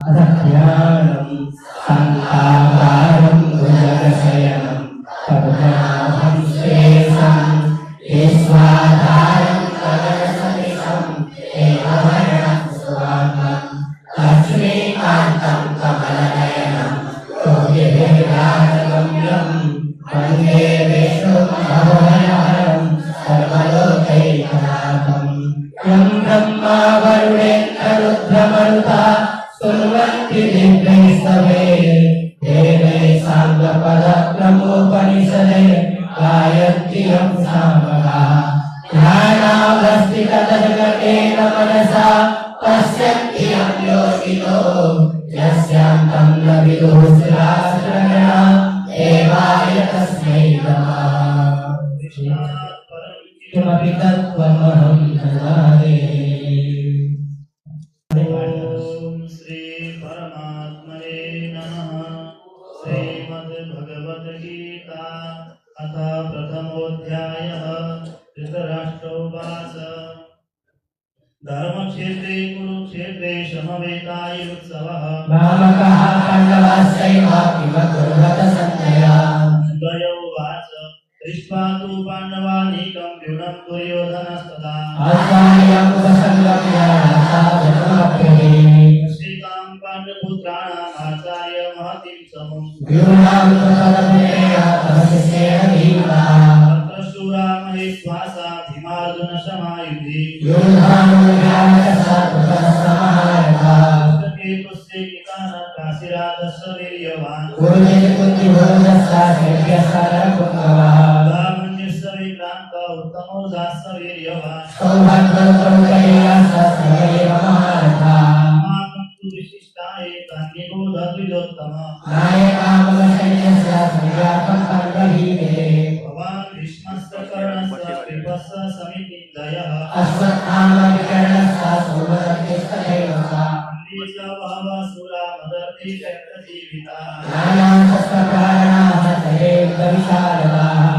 अदख्यानं संताकारं भुजगशयनं पद्मनाभं श्रेयसं विश्वाधारं गगनसदृशं एकवर्णं सुवर्णं लक्ष्मीकान्तं कमलनयनं योगिभिर्व्याजगम्यं वन्दे विष्णुं भवभयहरं सर्वलोकैकनाथं यं ब्रह्मा वरुणेन्द्ररुद्रमरुता स्तुवन्ति दिव्यैस्तवे देवैः साङ्गपदक्रमोपनिषदे गायन्ति यं सामगाः ध्यानावस्थितजगतेन मनसा पश्यन्ति यं योगिनो यस्यान्तं न विदुः सुरासुरगणा देवाय तस्मै नमः किमपि तत्त्वमहं न जाने। ओम श्री परमात्मने नमः। श्रीमद्भगवद्गीता अथ प्रथमोऽध्यायः धृतराष्ट्रोवाच धर्मक्षेत्रे कुरुक्षेत्रे समवेतायुत्सवः मामकः पाण्डवाश्चैव किमकुर्वत सञ्जय द्वयोवाच दृष्ट्वा तु पाण्डवानीकं व्यूढं दुर्योधनस्तदा आचार्यमुपसङ्गम्य श्रीकां पाण्डुपुत्राणाम् आचार्य महतीं समं तत्र शूरा महेश्वासा भीमार्जुन समायुधि केतुस्य कितानकाशिराधस्य वीर्यवान् रामन्यस्य विक्रान्त उत्तमौजास्य वीर्यवान् माकं तु विशिष्टाय तान्निबोधद्विजोत्तम भवान् भीष्मस्य कर्णस्य कृपस्य समितिञ्जयः बहवसुरा मदर्थे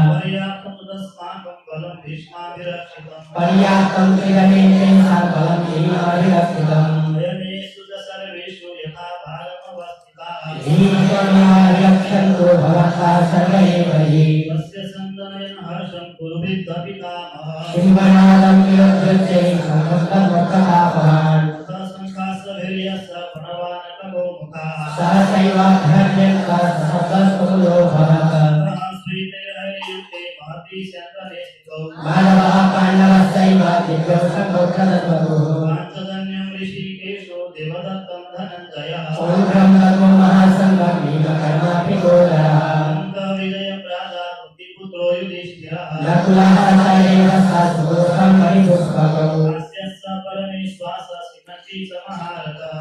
पर्याप्तमुदस्माकं बलं भीष्माभिरक्षितम् अयनेषु च सर्वेषु यथा भारमवस्थिताः तस्य सन्दनयन हर्षं कुरुभिद्ध शङ्कास्त्रवीर्यस्य प्रणवानकगो मुखाः श्रीतैर्हरियुक्ते महती शङ्करे स्थितौ पाञ्चजन्यं ऋषिकेशो देवदत्तं धनञ्जयः अन्तविजयप्रादा कुन्तीपुत्रो युधिष्ठिरः हास्यस्य परमेश्वास सिकन्ति समाहरतः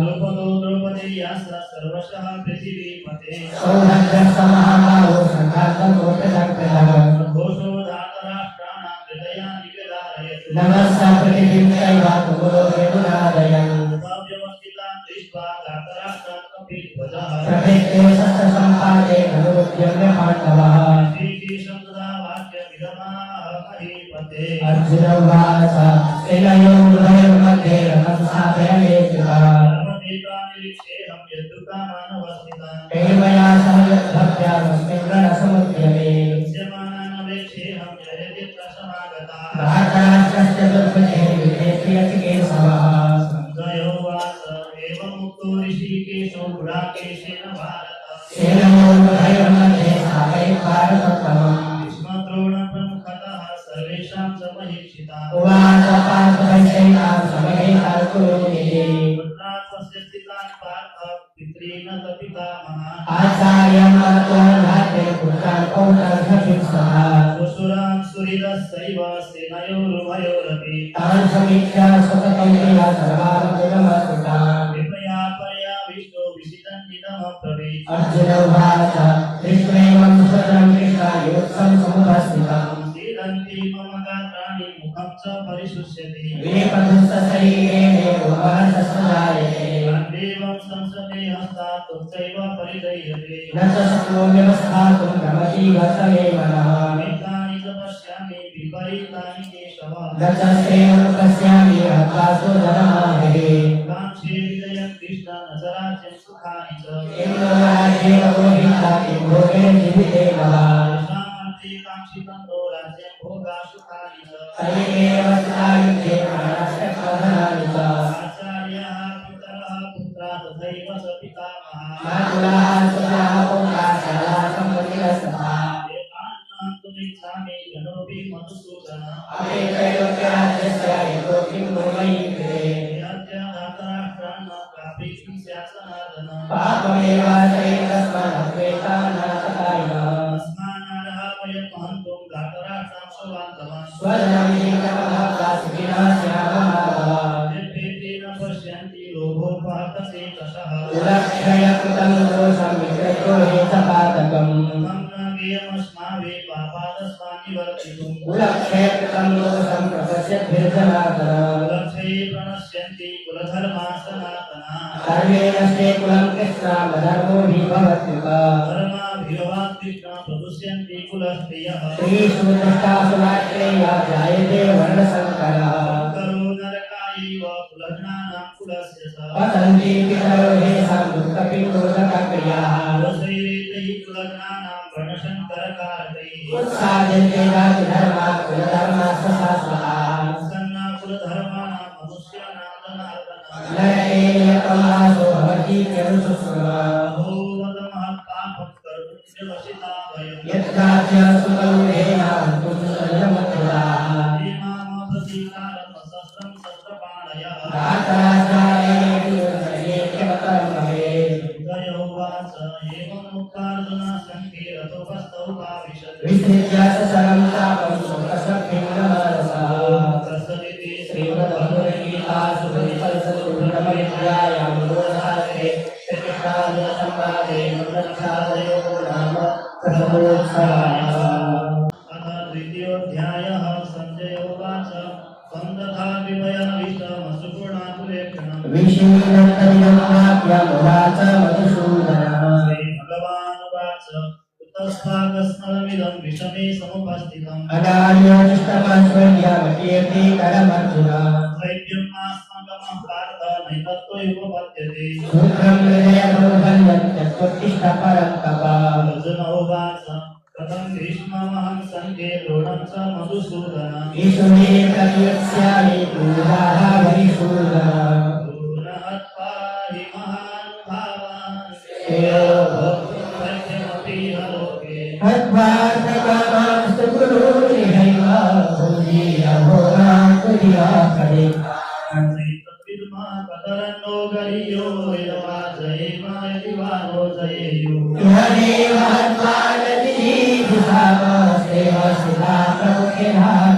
द्रौपदो द्रौपदेयाश्च सर्वशः पृथिवीपते घोषो धातराष्ट्राणां हृदयानि विदारयत् व्यवस्थितां दृष्ट्वा धातराष्ट्रान् कपिध्वजः श्रीकेशं तदा वाक्यमिदमाह महीपते निरीक्षेऽहं यद्दुःखामानवस्थितान् यस्यमानानवेक्षेऽहं जयदित्र समागताः जयोवाच एवमुक्तो ऋषिकेशो गुडाकेशेन भारत भीष्मद्रोणप्रमुखतः सर्वेषां च महीक्षिताः पुत्रात्वस्य स्थितान् पार्थ पितॄन् च पितामहान् सुरान् सुहृदस्सैव सेनयोरुभयोरपि कृपया पर्याविष्टो विषिदन्निदमब्रवीत् सीदन्ति मम गात्राणि मुखं च परिशुष्यति देवं संसदे हस्तात् तच्चैव परिदह्यते एतानि च पश्यामि विपरीतानि केशव दक्षस्तेन पश्यामि हत्वासु धनमाहवे कांक्षे विजयं कृष्ण नजराज्यं सुखानि च किं राज्ये मोहिता किं भोगे जीवितेन वा शान्ति कांक्षितं नो राज्यं भोगा सुखानि च तयेव स्थितायुद्धे प्राणस्य धनानि च आचार्याः पितरः पुत्राः तथैव स पितामहः मातुलाः सुताः पौत्राः शालाः सम्पत्तिरस्तथा एकान्नान्तुमिच्छामि जनोऽपि मधुसूदन अपेक्षयोग्यराज्यस्य यतो किं भोगैः कृते यज्ञातराष्ट्रान् कापि किं स्यात् सनातन पापमेव चैतस्मानद्वेषा नाशकायः अस्मानरः वयं महन्तुं धातराष्ट्रां शोभान्तवान् स्वजनमिकमहाकाशिनः श्यामः निर्भीति न पश्यन्ति लोभोपहतसे ततः कुलक्षयकृतं दोषं विकृतो हेतपातकम् कथं न ज्ञेयमस्माभिः पापादस्मान्निवर्तितुं कुलक्षयकृतं दोषं प्रपश्यद्भिर्जनार्दन कुलक्षये प्रणश्यन्ति कुलधर्माः सनातनाः सर्वे नष्टे कुलं कृष्णामधर्मो हि भवत्युपा धर्माभिरवात् कृष्ण प्रदुष्यन्ति कुलस्त्रियः स्त्रीषु दृष्टासु राष्ट्रेया जायते वर्णसङ्करः करो नरकायैव कुलज्ञानां कुलस्य च पतन्ति पितरो हेषां दुःखपिण्डोदकक्रियाः कुलशैलेतैः कुलज्ञानां वर्णशङ्करकारकैः उत्साद्यन्ते जातिधर्माः कुलधर्माः शाश्वताः सन्ना कुलधर्माणां मनुष्याणां जनार्दनः नरके नियतमासो भवतीत्यनुशुश्रुमा अहोवतमः पापं कर्तुं व्यवसिता वयं यत्राच्य सुकलुहेनान्तुं सजनमत्युदाः हेमामप्रतीकारं सहस्रं सहस्रपाणयः धातराचार्येति युद्धयेत्यवतरं भवेत् उदयोवाच एवमुक्तार्जुनः सङ्खे रथोपस्थौपाविशत् विसृज्य ससरं चापं शोकसखिन्नमनसः प्रसरिते श्रीमद्भगवद्गीतासु परिपरिसद्गुणमविद्यायां योगशास्त्रे श्रीकृष्णार्जुनसंवादे योगच्छादयोगो नाम प्रथमोऽध्यायः अथ द्वितीयोऽध्यायः सञ्जय उवाच तं तथा विवयनविषमसुपूर्णाकुलेक्षणम् विषीदन्तमिदं वाक्यमुवाच मधुसूदनः श्रीभगवान् उवाच कुतस्माकस्मरमिदं विषमे समुपस्थितम् अगार्योष्टमश्वर्यमकीर्तिकरमर्जुन दैव्यम् आस्मकमः पार्थ नैतत्त्वयुपपद्यते सूत्रं हृदयदौर्बल्यं परन्तप अर्जुन उवाच कथं भीष्ममहं सङ्खे द्रोणं च मधुसूदन ईश्वरे प्रतिवत्स्यामि पूजाः हरिसूदन द्रोणहत्वा हि महानुभावान् श्रेयो भोक्तुं वैद्यमपि लोके हत्वार्थकामांस्तु गुरुरिहैव भुजीयभोगान् तुर्याकरे तद्विद्मा कतरन्नो गरीयो यवाजयेम यदि वा नो जयेयुः इहमेव हत्वा नदीभिधामस्तेव शिला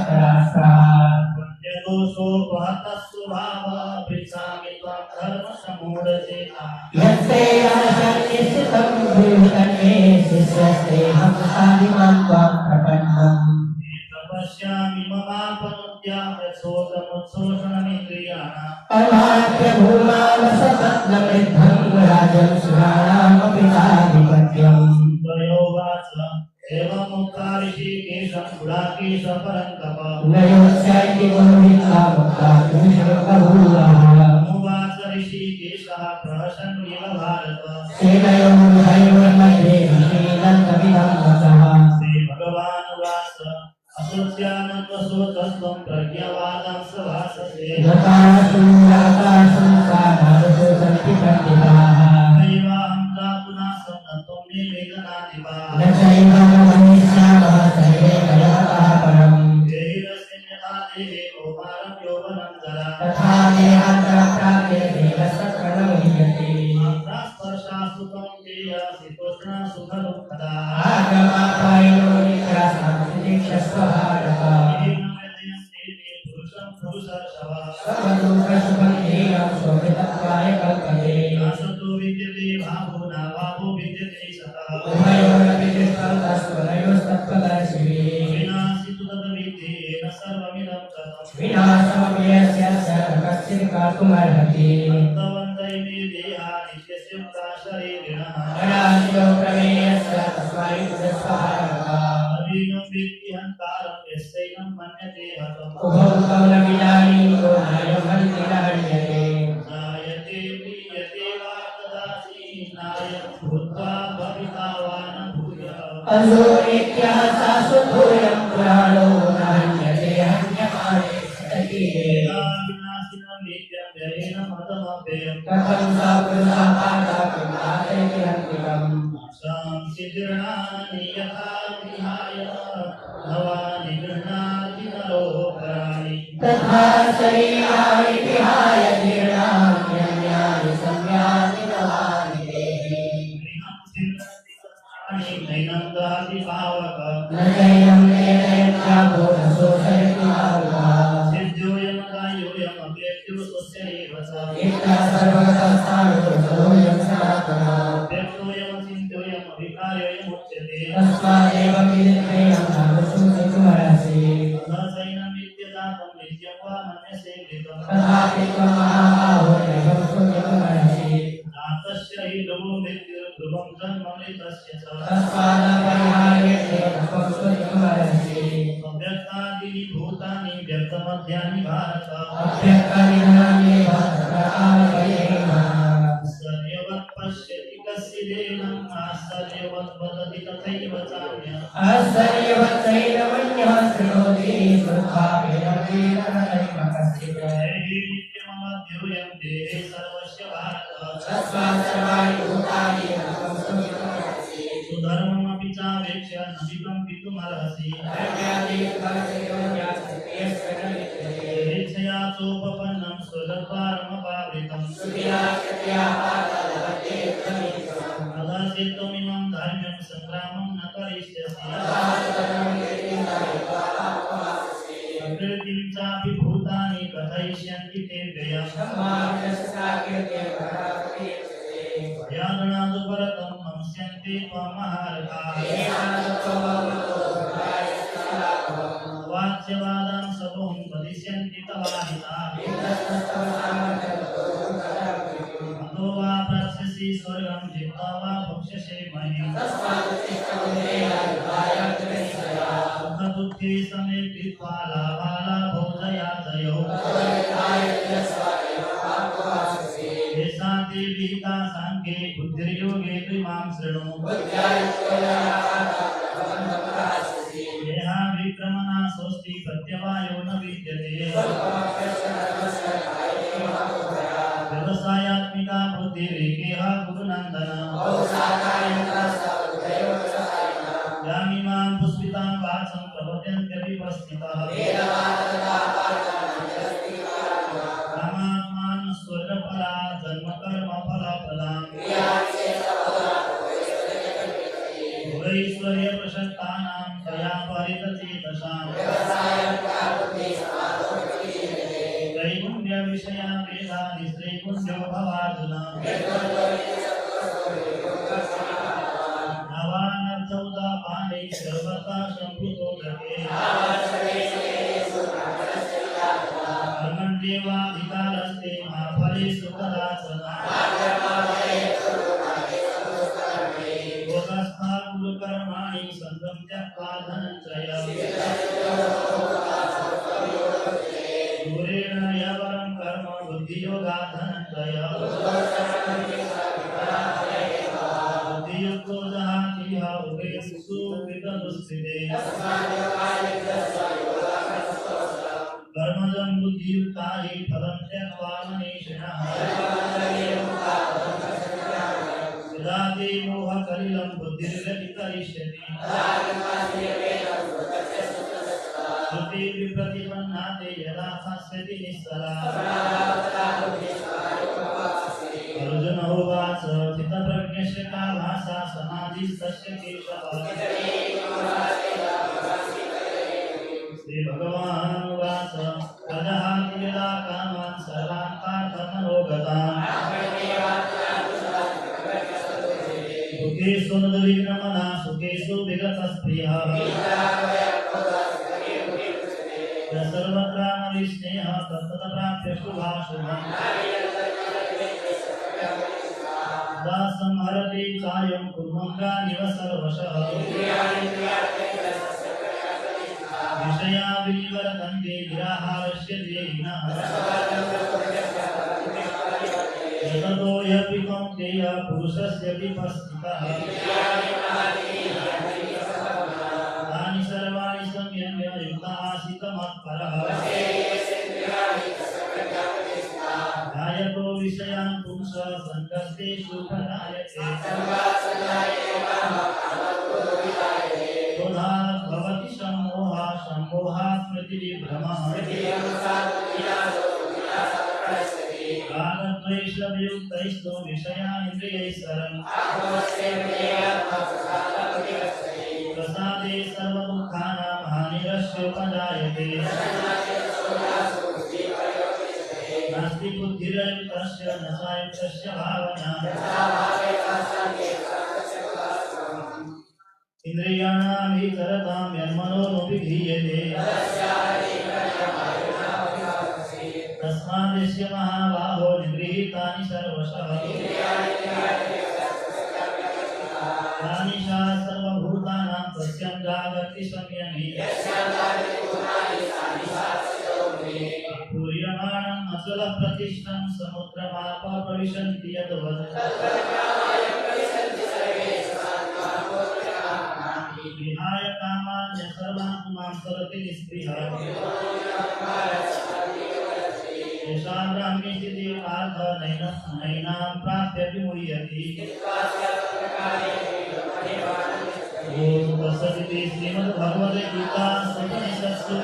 प्रमुखिरात्रास्तात् पुण्यदोषोपहतः स्वभावः पृच्छामि त्वां धर्मसम्मूढचेता यत्ते अनशक्तिस्थितं भूतन्मे शिष्यस्तेऽहं साधिमां त्वां प्रपन्नम् तपस्यामि ममापनुद्यामशोकमुच्छोषणमिन्द्रियाणाम् अमात्यभूमावसपत्नमृद्धं राजं सुराणामपि साधिपत्यम् त्रयोवाच एवमुक्ता ऋषिकेशं गुडाकेश परन्तप न योत्स्यैति मोहिता मुक्ता कृष्णबहूरः मुवाच ऋषिकेशः प्रहसन्निव भारत सेनयोर्हयोर्मध्ये विषीदन्तमिदं वचः श्रीभगवान् उवाच असोच्यानन्वसोतस्त्वं प्रज्ञावादां सभाससे गताशूराकाशं साधारतो सन्ति पण्डिताः नैवाहं चातुना सन्नत्वं मे वेदनादिवा न चैव मनीष्यामः सर्वे कलवतः परम् देहिरस्मिन् यथा देहे कौमारं यौवनं जरा तथा देहान्तरप्राप्ते देहसत्प्रणमहीयते मात्रास्पर्शास्तु कौन्तेय शीतोष्णा सुखदुःखदा आगमापायनो निद्रासांस्थितिक्षस्व भारत येन वेदयन्ते ते पुरुषं पुरुषर्षभः सर्वदुःखसुखं ध्येयं शोभितत्वाय कल्पते नासतो विद्यते भावो न भावो विद्यते सतः उभयोरपि दृष्टं तस्त्वनयोस्तत्त्वदर्शिभिः विनाशि तु तद्विद्येन सर्वमिदं ततम् विनाशमपि यस्य स न कश्चित् कर्तुमर्हति भक्तवन्तैमे देहा नित्यस्युक्ता शरीरिणः अनादितो प्रमेयस्य तस्मै पुरस्सः नाभिनं वेत्ति हन्तारं यस्यैनं मन्यते हतम् उभौ तौ न विजानी को नायं हन्ति न हन्यते जायते म्रियते वा कदाचि नायं भूत्वा भविता वा न भूयः असो नित्यः शाश्वतोऽयं पुराणो न हन्यते हन्यमाने सततीरे विनाशिनं नित्यं जयेन मदमव्ययम् कथं सा पुरुषा पादा कृतायति हन्तिकम् संसिद्धानि यथा विहाय नवानि गृह्णाति नरोपराणि तथा शरीराणि विहाय जीर्णान्यन्यानि संयाति नवानि देहि गृहं सिद्धन्ति तत्क्षणानि नैनं दहति पावक न चैनं नेनयत्यापो न शोषयति मारुतः सिद्ध्योऽयमदायोऽयमव्यक्तो स्वस्य एव स इत्या सर्वगतः स्थाणुतो सोऽयं सनातनः व्यक्तोऽयमचिन्त्योऽयमविकार्योऽयमुच्यते तस्मादेव विदित्रेयं नानुशोचितुमर्हसि सहसैनं नित्यजातं नित्यं वा मन्यसे घृतं तथापि त्वं महाबाहो नैवं शोचितुमर्हसि जातस्य हि ध्रुवो मृत्युर्ध्रुवं जन्ममृतस्य च तस्मादपरिहार्यते त्वं शोचितुमर्हसि अव्यक्तादीनि भूतानि व्यक्तमध्यानि भारत अभ्यक्तादिनान्येव तत्र आवयेमः आश्चर्यवत् पश्यति कश्चिदेनं आश्चर्यवत् वदति तथैव चान्यः आश्चर्यवच्चैनमन्यः शृणोति श्रुत्वापि न नैव कश्चित् देहि नित्यमवध्योऽयं देहे सर्वस्य भारत तस्मात् सर्वाणि भूतानि न त्वं शोचितुमर्हसि सुधर्ममपि चावेक्ष्य न विकम्पितुमर्हसि स्वेच्छया चोपपन्नं स्वगद्वारमपावृतं कदाचित् त्वमिमं धार्म्यं सङ्ग्रामं न करिष्यसि प्रकृतिं चापि भूतानि कथयिष्यन्ति ते व्ययम् भयागणादुपरतं नंस्यन्ते त्वं महारथाः वाच्यवादां सबहुं वदिष्यन्ति तवाहिताः अतो वा प्राप्स्यसि स्वर्गं जित्वा वा भुक्ष्यसे महीम् सुखदुःखे समे कृत्वा लाभालाभौ जयाजयौ येषा ते विहिता साङ्ख्ये बुद्धिर्योगे त्विमां शृणु येहा विक्रमणा स्वस्ति प्रत्यवायो न विद्यते व्यवसायात्मिका बुद्धिरेकेह गुरुनन्दन यामिमां पुष्पितां वाचं प्रपद्यन्त्यविवस्थितः कामात्मानं स्वर्गफला जन्मकर्मफलप्रदाम् भुवैश्वर्यप्रशस्तानां तया परितचेतसाम् त्रैगुण्यविषया वेदानि श्रीगुण्यो भवार्जुन नवानर्थौदापाने सर्वथा सम्भृतो गते कर्मण्येवाधिकारस्ते मा फलेषु कदाचन योगस्था गुरुकर्माणि सङ्गं त्यक्त्वा धनञ्जय दूरेण यवरं कर्म बुद्धियोगात् धनञ्जय बुद्धियुक्तो जहातिह उभयसु विगतदुस्थिते कर्मजं बुद्धियुक्ता हि फलं त्यक्त्वा मनीषिणः यदा ते मोहकलिलं बुद्धिर्व्यतिकरिष्यति श्रुति विप्रतिपन्ना ते यदा स्थास्यति निश्चला अर्जुन उवाच स्थितप्रज्ञस्य का भाषा समाधिस्तस्य केशव श्रीभगवानुवाच प्रजहाति यदा कामान् सर्वान् पार्थमनोगतान् सुखेषु निर्विघ्नमना सुखेषु विगतस्पृहः सर्वत्र विस्नेहः तत्तत् प्राप्य शुभाशुभम् सदा संहरति चायं कुर्मङ्गानिव सर्वशः विषया विनिवर्तन्ते निराहारस्य देहिनः यततो यपि कौन्तेय पुरुषस्य विपस्थितः तानि सर्वाणि संयम्य युक्तः आसीत् मत्परः ध्यायतो विषयान् पुंसः सङ्गस्तेषु प्रजायते क्रोधात् भवति सम्मोहः सम्मोहात् स्मृतिविभ्रमः रागद्वेषवियुक्तैस्तु विषयानिन्द्रियैः सरन् प्रसादे सर्वदुःखानां हानिरस्योपजायते नास्ति बुद्धिरयुक्तस्य न सायुक्तस्य भावना इन्द्रियाणाभिचरतां यन्मनोनुविधीयते तस्माद्यस्य महाबाहो निगृहीतानि सर्वशः तानिशा सर्वभूतानां तस्यां जागर्ति संयमी पूर्यमाणम् अचलः प्रतिष्ठं समुद्रमापः प्रविशन्ति यद्वत् विहाय कामान्य सर्वान् मां सरति निःस्पृहः येषां ब्राह्मी सिद्धिर्पार्थ नैनां प्राप्य विमुह्यति ॐ तत्सदिति श्रीमद्भगवद्गीतासूपनिषत्सु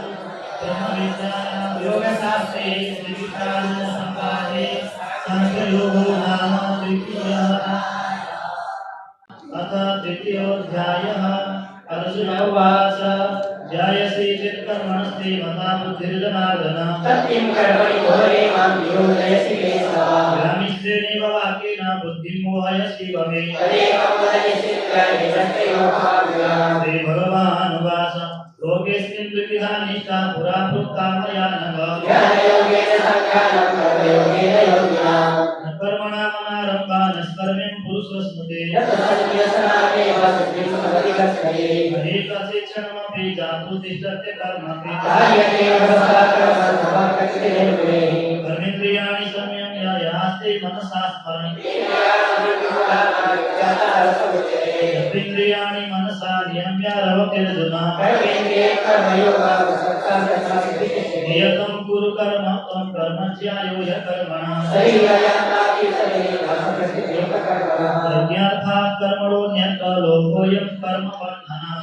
ब्रह्मविद्यायां योगशास्त्रे श्रीविद्यासंवादे सांख्ययोगो नाम द्वितीयः अथ तृतीयोऽध्यायः अर्जुन उवाच ध्यायसि चित्कर्मणस्ते मता बुद्धिर्जनार्दन सत्यं कर्मणि घोरे मां नियोजयसि केशव ग्रामिष्ठेनैव वाक्येन बुद्धिं मोहयसि वमे तदेकं वदसि श्री भगवानुवाच लोकेऽस्मिन् द्विविधा निष्ठा पुरा प्रोक्ता मया नघ ज्ञानयोगेन संज्ञानं कर्मयोगेन योगिना न कर्मणामनारम्भा न स्मर्म्यं पुरुषस्मृते तत्सद्व्यसनादेव सिद्धिं भवति गच्छति अहेतशिक्षणमपि जातु तिष्ठत्य कर्मपि कार्यते मनसा कर्म समाकृतिर्निर्गुणैः कर्मेन्द्रियाणि संयम्य यास्ते मनसा स्मरन् यत्रेन्द्रियाणि मनसा नियम्य रवतिर्जुन नियतं कुरु कर्म त्वं कर्म ज्यायो ह्यकर्मणः यज्ञार्थात् कर्मणोऽन्यत्र लोकोऽयं कर्म बन्धनः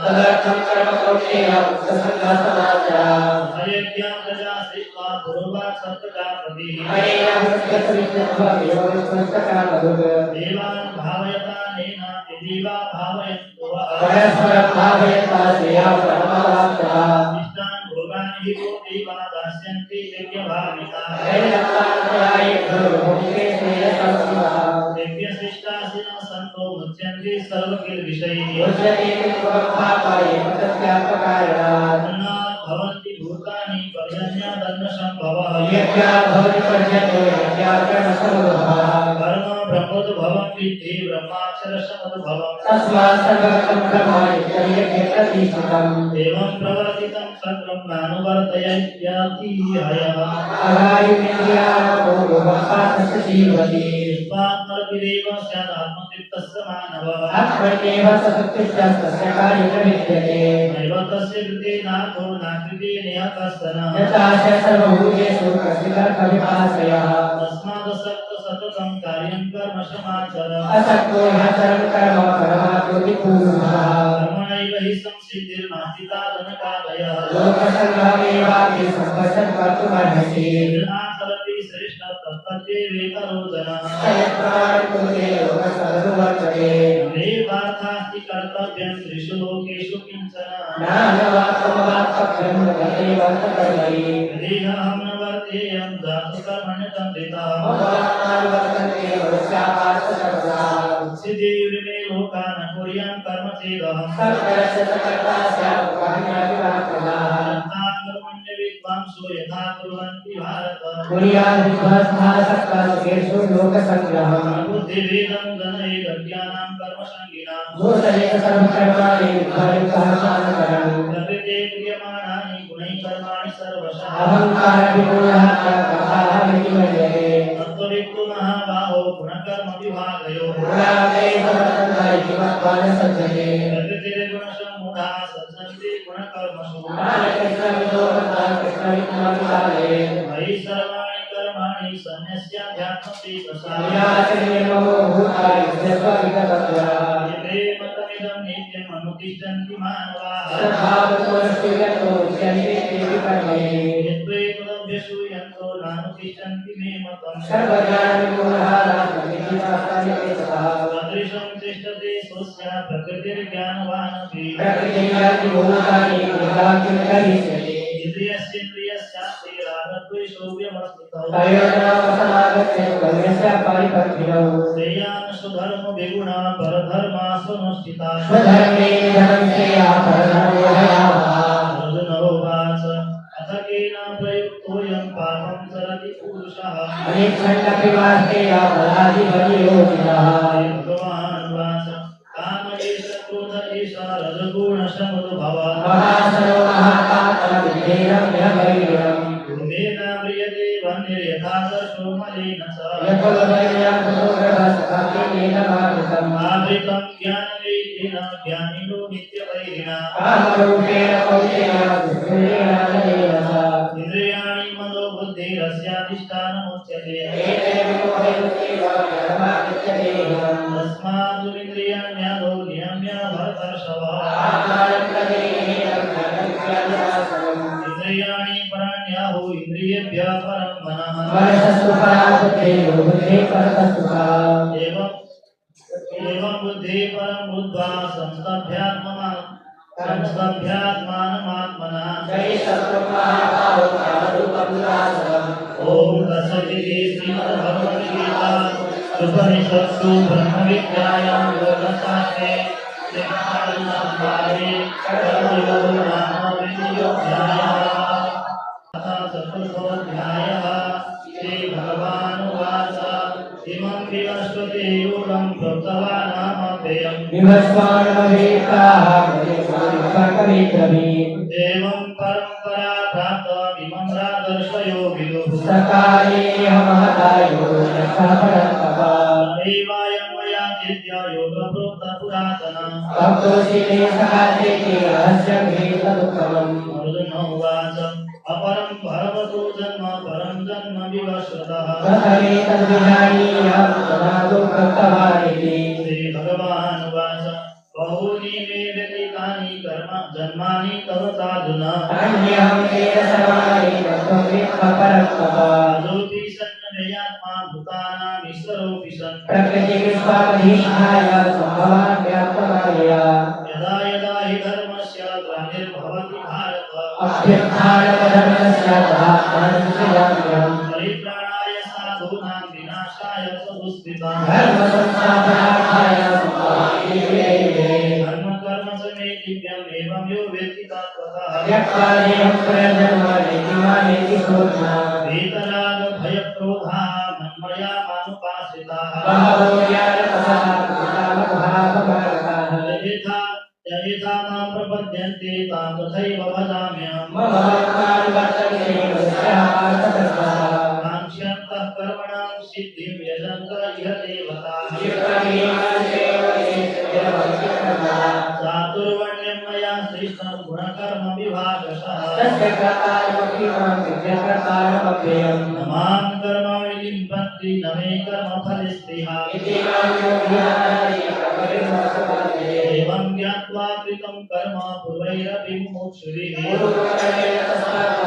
अयज्ञां प्रजा सृष्ट्वा पुरोवाच प्रजापतिः देवान् भावयतानेन देवा भावयन्तु वः इष्टान् भोगान् हि वो देवा दास्यन्ति यज्ञभाविताः यज्ञशिष्टासिनः सन्तो मुच्यन्ते सर्वकिल्बिषैः अन्नात् भवन्ति भूतानि पर्जन्यादन्नसम्भवः कर्म ब्रह्मोद्भवं विद्धि ब्रह्माक्षरसमुद्भवम् एवं प्रवर्तितं सब्रह्मानुवर्तयत्याति हयः स्वात्मर्पिदेव स्यादात्मतृप्तस्य मानवः नैव तस्य कृते नाथो नाकृते नियतस्तन तस्मादसक्त सततं कार्यं कर्म समाचर कर्मणैव हि संसिद्धिर्नास्ति साधनकालयः आचरति श्रेष्ठ तत्तद्वेवेतरोदनः मे पार्थास्ति कर्तव्यं त्रिषु लोकेषु किञ्चन यदीहं न वर्तेयं धातु कर्मण्यतन्द्रितः सिद्धिर्मे लोका न कुर्यां कर्म चेदहम् विद्वांसो यथा कुर्वन्ति भारत बुद्धिभेदं जनैरज्ञानां कर्मसङ्गिनां प्रकृते क्रियमाणा अहंकार विमूढः कर्मकाः विमर्यते तत्त्ववित्तु महाबाहो गुणकर्म विभागयो गुणादे समर्थन्ता इति मत्वा न सज्जते प्रकृतिर्गुणसम्मूढा सज्जन्ति गुणकर्मसु कृष्णविदो मता कृष्णविद्मविकाले मयि सर्वाणि कर्माणि सन्न्यस्याध्यात्मति प्रसादः विनाशनिर्ममो भूतानि सर्वविगतत्वः ये मतमिदं नित्यम् अनुतिष्ठन्ति मानवाः सद्भावतो निष्क्रियतो उच्यन्ते तेऽपि कर्मणि यद्वैतदभ्यसु यन्तो नानुतिष्ठन्ति मे मतम् सर्वज्ञानविमूढः नास्तीति शास्त्राण्यपि तथा सदृशं तिष्ठति स्वस्य प्रकृतिर्ज्ञानवानपि प्रकृतिव्याप्ति भूतानि गुणाकिं करिष्यति इन्द्रियस्येन्द्रियस्यास्ति रागद्वेषौ व्यवस्थितौ तयोर्नावसमागत्य कर्मस्य परिपन्थिनौ श्रेयान् धर्मविगुणा परधर्मासुनुष्ठिताः स्वधर्मे निधनं श्रेया परधर्मो भयावः अर्जुन उवाच अथ केन प्रयुक्तोऽयं पापं चरति पुरुषः अनिच्छन्नपि वास्तेया बलादिबलियोगिनः भगवान् उवाच काम एष क्रोध एष रजगुणसमुद्भवः महासनो महापातलविधेयं विहवैरिणम् गुरुमेन म्रियते वह्निर्यथादर्शो मलेन च यथोदयं पुरोगभसकाकेन मारुतम् आवृतं ज्ञानवैकेन ज्ञानिनो नित्यवैरिणा कामरूपेण कौशेन दुष्कृतेन नलेन च इन्द्रियाणि मनोबुद्धिरस्याधिष्ठानमुच्यते एते विमोहयन्त्येव धर्मादित्यदेहम् तस्मादुरिन्द्रियाण्यादौ नियम्य भरतर्षभ आत्मानं प्रदेहेन ज्ञानविज्ञानवासनम् इन्द्रियाणि पराण्याहु इन्द्रियेभ्यः परं मनः मनसस्तु परा बुद्धिः बुद्धिः परतस्तु सा एवं बुद्धिः परं बुद्ध्वा संस्तभ्यात्मानमात्मना जय सत्त्वमहाभावो कामरूपं दुरासरम् ॐ तत्सदिति श्रीमद्भगवद्गीता उपनिषत्सु ब्रह्मविद्यायां योगशास्त्रे श्रीकृष्णार्जुनसंवादे कर्मयोगो नाम विधियोऽध्यायः तथा चतुर्थोऽध्यायः श्रीभगवानुवाच इमं विवस्वते योगं प्रोक्तवानामव्ययम् विवस्वानमवेताः कवित्रवीम् एवं परम्परा प्राप्तमिमं रादर्शयो विदुः सकालेऽहमहता योगः परन्तपा एवायं मया चिद्या योगप्रोक्तपुरातनः भक्तोऽसि मे सकालेति रहस्यं हेतदुत्तमम् अर्जुन उवाच अपरं भगवतो जन्म परं जन्म विवस्वतः कथमेतद्विजानीयां तदादौ प्रत्तवानिति श्रीभगवान् उवाच बहूनि मे व्यतीतानि कर्म जन्मानि तव साधुन अन्यहं तेन सर्वाणि तत्त्वं वेत्थ परन्तपा अजोऽपि सन्नमयात्मा भूतानां ईश्वरोऽपि सन् प्रकृतिविश्वामधीष्ठाय सम्भवान् व्याप्तमायया यदा यदा हि धर्मस्य ग्लानिर्भवति भारत अभ्युत्थानमधर्मस्य तदात्मानं सृजाम्यहम् परित्राणाय साधूनां विनाशाय च दुष्कृतां धर्मसंस्थापनार्थाय सम्भवामि युगे युगे धर्म कर्म च मे दिव्यम् एवं यो वेत्ति तत्त्वतः त्यक्त्वा देहं पुनर्जन्म नेति सोऽर्जुन वीतराग भयक्रोधा मन्मया मानुपाश्रिताः बहवो ज्ञानतपसा कृतामभावमानताः यथा मां प्रपद्यन्ते तां तथैव भजाम्यहम् मम भक्तान् वर्तन्ते वश्यः पार्थकृताः काङ्क्षन्तः कर्मणां सिद्धिं यजन्त इह देवताः चातुर्वर्ण्यं मया सृष्टं गुणकर्म विभागशः तस्य कर्तारमपि मां विद्याकर्तारमव्ययम् न मां कर्माणि लिम्पन्ति न मे कर्मफलस्पृहा इति मां योगिनानि कर्मविमोक्षपदे एवं ज्ञात्वा कृतं कर्म पूर्वैरपि मुमुक्षुभिः पूर्वकर्मेण तस्मात्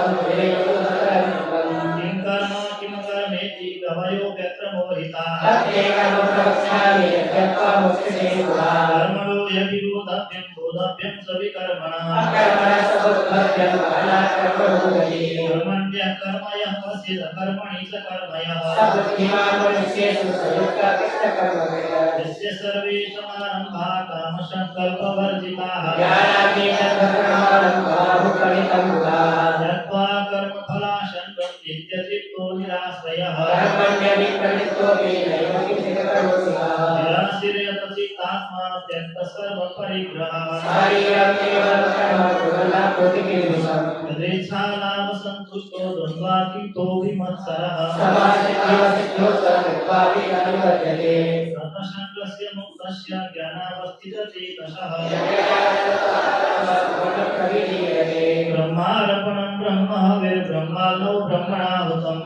किं कर्म किं कर्मेति कवयोऽप्यत्र मोहिताः तत्ते कर्म प्रवक्ष्यामि यद्यत्वा मोक्षते पुरा कर्मणो यविरोधव्यं बोधव्यं स विकर्मणः अकर्मणः समुद्भव्यं कारणात् कर्मभूगति कर्मण्यः कर्मयः पश्येत् कर्मणि च कर्मयः स बुद्धिमान् मनुष्येषु स युक्तः कृष्णकर्मकृतः यस्य सर्वे समारम्भाः कामसङ्कल्पवर्जिताः ज्ञानाग्निशब्दप्रमाणं बाहुफलितं गुणाः यत्त्वा कर्मफलाशङ्कं नित्यचित्तो निराश्रयः कर्मण्यविप्रवृत्तोऽपि नैव किञ्चित् करोति निराश्रयतचित्तात्मा त्यक्तसर्वपरिग्रहः शारीरं केवलं कर्म कुर्वन्नाप्नोति किल्बिषम् यदेच्छालाभसन्तुष्टो द्वन्द्वातीतो विमत्सरः समाजजीवसिद्ध्योत्तरत्वापि न निवर्तते सतशङ्कस्य मुक्तस्य ज्ञानावस्थितचेतसः ब्रह्मार्पणं ब्रह्म हविर्ब्रह्मालो ब्रह्मणाहुतं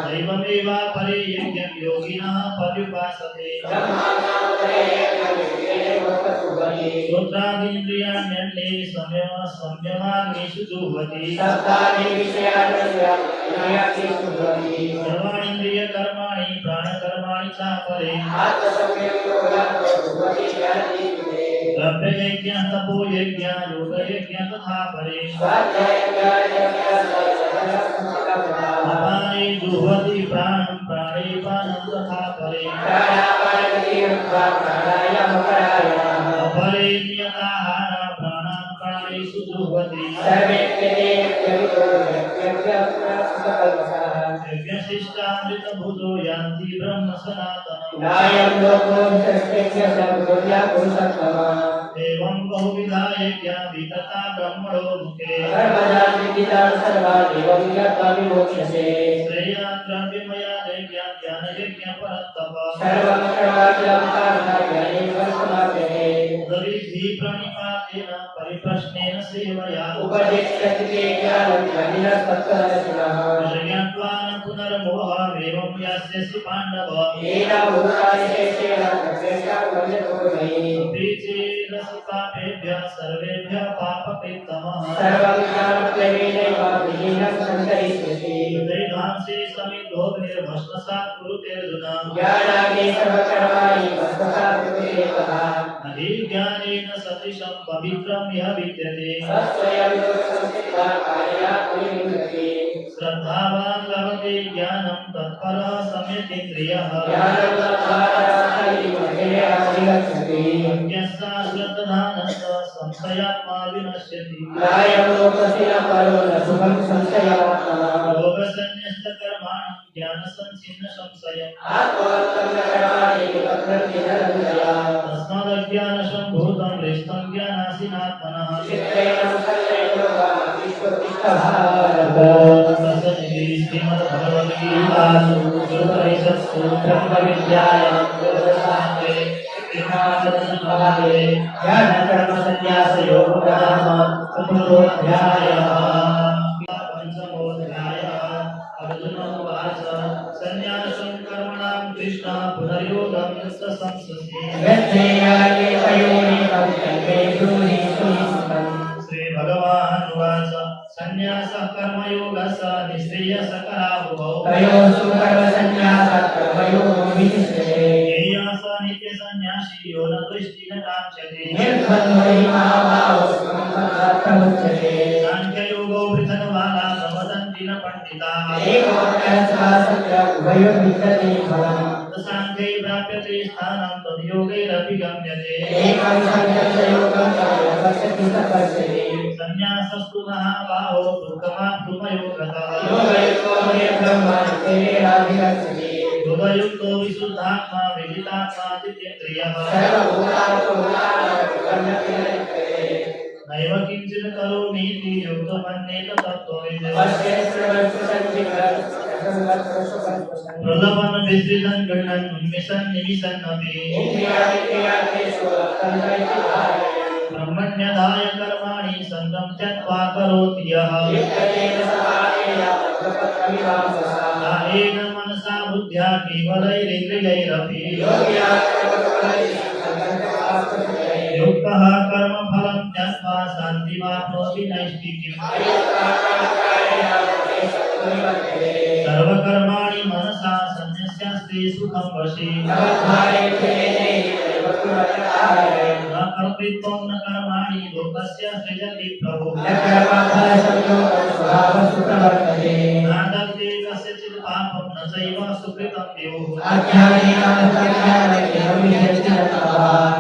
दैवमेवापरे यज्ञं योगिनः पर्युपासते श्रोत्रादीन्द्रियाण्यन्ये संयमाग्निषु जुह्वति सर्वाणीन्द्रियकर्माणि प्राणकर्माणि चापरे द्रव्ययज्ञः तपोयज्ञः योगयज्ञः तथा परे अपाने जुह्वति प्राणं प्राणे पानं तथा परे अपरे नियताहार प्राणान् प्राणेषु जुह्वति यज्ञशिष्टामृतभुजो यान्ति ब्रह्म सनातनम् एवं बहुविधा यज्ञा वितता ब्रह्मणो मुखे श्रेया द्रव्यमया यज्ञा ज्ञानयज्ञ परन्तप उदरिद्धि प्रणिपातेन परिप्रश्नेन सेवया विषयात्वान् पुनर्मोहमेवं यास्यसि पाण्डव चेदसि पापेभ्यः सर्वेभ्यः पापकृत्तमः हृदयधांसि समिद्धोभिर्भस्मसात् कुरुते अर्जुन अधिज्ञानेन सदृशं पवित्रं यः विद्यते श्रद्धावान् लभते ज्ञानं तत्परः सम्यक् यज्ञस्सा श्रद्धानस्य संशयात्मा विनश्यति योगसन्न्यस्तकर्माणि ज्ञानसंच्छिन्न संशयम् तस्मादज्ञानसम्भूतं हृष्टं ज्ञानासीनात्मनः श्रीमद्भगवद्गीतासु उपनिषत्सु ब्रह्मविद्यायां योगशास्त्रे ज्ञानकर्मसन्न्यासयोगनाम चतुर्थोऽध्यायः पंचमोऽध्यायः अर्जुन उवाच सन्न्यासं कर्मणां कृष्ण पुनर्योगं संससि श्रीभगवान् उवाच सन्न्यासः कर्मयोगस्य निःश्रेयसकरावुभौ येयास नित्यसन्न्यासी यो न द्वेष्टि न काङ्क्षते साङ्ख्ययोगो पृथग्बाला प्रवदन्ति न पण्डिताः साङ्ख्ये प्राप्यते स्थानं तद्योगैरपि गम्यते सन्न्यासस्तु महाबाहो दुःखमाप्तुमयोगतः योगयुक्तो विशुद्धात्मा विजितात्मा जितेन्द्रियः नैव किञ्चित् करोमीति युक्तमन्येत तत्त्वविद् प्रलपन् विसृजन् गृह्णन् उन्मिषन् निमिषन्नपि ब्रह्मण्यधाय कर्माणि सङ्गं त्यक्त्वा करोति यः कायेन मनसा बुद्ध्या केवलैरिन्द्रियैरपि युक्तः कर्मफलं त्यक्त्वा शान्तिमाप्नोति नैष्ठिकीम् सर्वकर्माणि मनसा सन्न्यस्यास्ते सुखं वशे न कर्तृत्वं न कर्माणि लोकस्य सृजति प्रभुः नादत्ते कस्यचित् पापं न चैव सुकृतं विभुः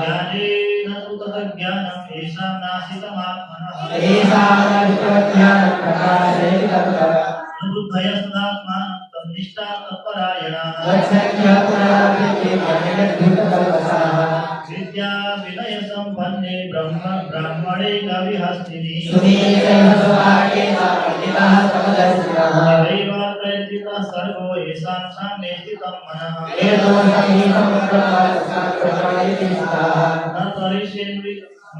ज्ञानेन तु तद्ज्ञानं येषां नाशितमात्मनः बुद्धयस्तात्मानं तन्निष्ठा तत्परायणाः विद्या विनय संपन्ने ब्राह्मणे कविहस्तिनि दैवार्कयिता सर्वो येषां साम्ये स्थितं मनः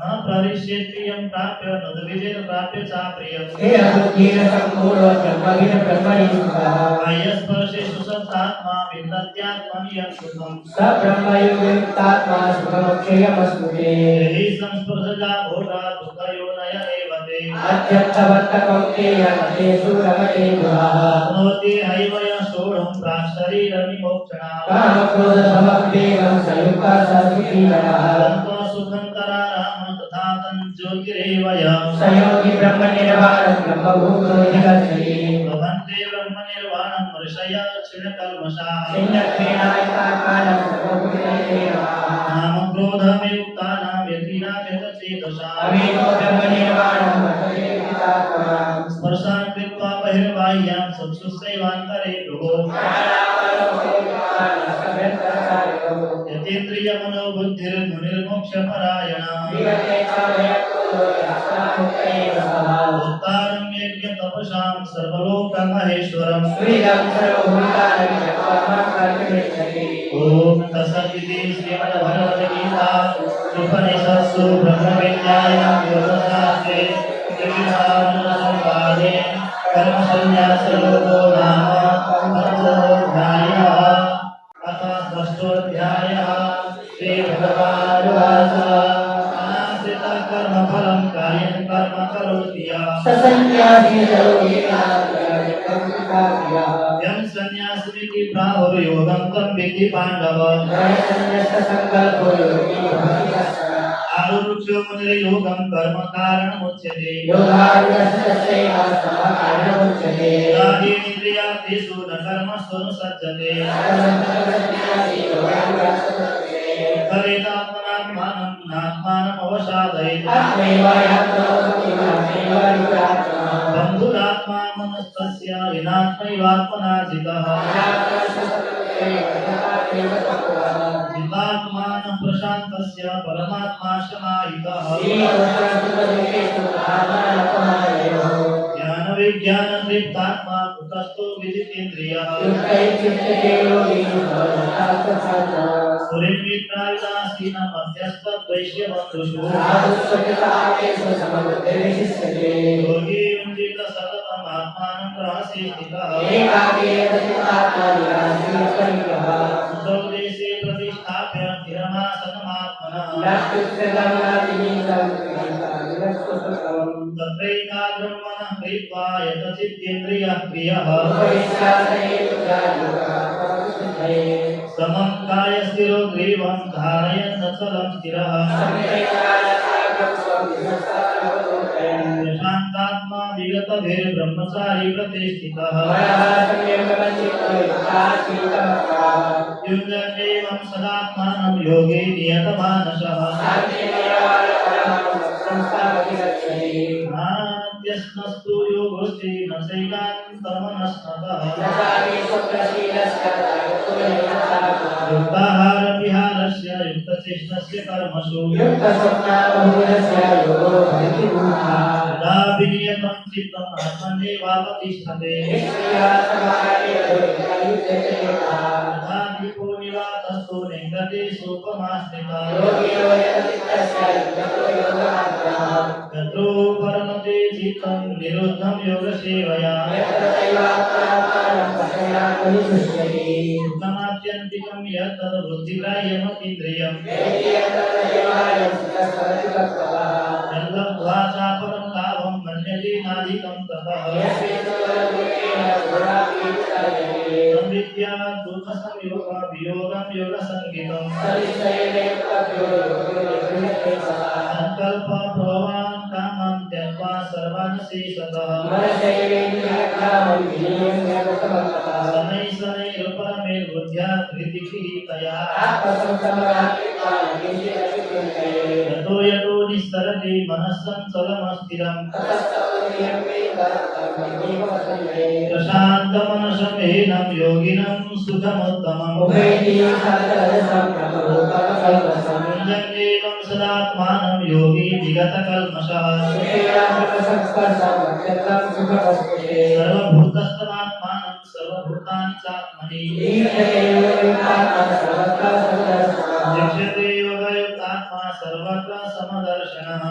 न परिषेत्रियं प्राप्य न द्विजेन प्राप्य चाप्रियम् आयस्पर्शेषु सत्तात्मा विन्दत्यात्मनि यत्कृतम् यहि संस्पर्शजा भोगा दुःखयोनय एव ते नोति हैव यशोढं प्राक्शरीरविमोक्षणात् सुखन्तराराम तथा तञ्ज्योतिरेव संयोगी ब्रह्म निर्वाणं ब्रह्मभूतोऽधिगच्छति भवन्ते ब्रह्म निर्वाणं ऋषय क्षीणकल्मषाः नाम क्रोधमयुक्तानां यतीनां यतचेतसाम् स्पर्शान् कृत्वा बहिर्बाह्यां चक्षुषैवान्तरे भ्रुवो यतेन्द्रियमनोबुद्धिर्मुनिर्मोक्षपरायणा भोक्तारं यज्ञतपसां सर्वलोकमहेश्वरम् ॐ तत्सदिति श्रीमद्भगवद्गीता उपनिषत्सु ब्रह्मविद्यायां योगशास्त्रे त्रिविधानसंवादे कर्मसन्न्यासयोगो नाम पञ्चमोऽध्यायः अथ षष्ठोऽध्यायः श्रीभगवानुवाच अनाश्रितं कर्मफलं कार्यं कर्म करोति यं सन्न्यासमिति प्राहुर्योगं तं विद्धि पाण्डव आरुरुक्षो मुनिर्योगं कर्म कारणमुच्यते यादीन्द्रियार्थेषु न कर्मस्वनुसज्जते करेदात्मनात्मानं नात्मानमवसादयेत् बन्धुरात्मा मनस्तस्य विनात्मैवात्मना जितः जितात्मानः प्रशान्तस्य परमात्मा समाहितः ज्ञानविज्ञानतृप्तात्मा कुतस्थो विजितेन्द्रियः सुरिन्मित्रायुदासीनं मध्यस्थद्वैष्यबन्धुषु योगी युञ्जित सततम् आत्मानं रहसि स्थितः स्वदेशे प्रतिष्ठाप्य स्थिरमासनमात्मनः तत्रैकाग्रं मनः कृत्वा यतचित्तेन्द्रियः क्रियः समं कायस्थिरो ग्रीवं धारयन् अचलं स्थिरः प्रशान्तात्मा विगतभिर्ब्रह्मचारी प्रतिष्ठितः युञ्जन्नेवं सदात्मानं योगे नियतमानसः नाद्यस्नस्तु योगोऽस्ति न चैकान्तमनस्नतः युक्ताहारविहारस्य युक्तचेष्टस्य कर्मसु यदा विनियतं चित्तम् आत्मन्येवावतिष्ठते यथा दीपो निवातस्थो नेङ्गते सोपमाश्रितः यत्रो परमते चित्तं निरुद्धं योगसेवया सुखमात्यन्तिकं यत् बुद्धिग्राह्यमतीन्द्रियम् यल्लब्ध्वा चापरं लाभं मन्यते नाधिकं ततः संविद्या दुःखसंयोगं वियोगं योगसङ्गितम् संकल्प प्रवान् कामं त्यक्त्वा सर्वान् शेषतः शनैः शनैरुपरमेर्बुद्ध्या धृतिगृहीतया यतो यतो निस्सरति मनस्संचलमस्थिरम् प्रशान्तमनसमेनं योगिनं सुखमुत्तमम् कुञ्जन्येवं सदात्मानं योगी विगतकल्मषः सर्वभूतस्थमात्मानं सर्वभूतानि चात्मनि दृश्यते योगयुक्तात्मा सर्वत्र समदर्शनः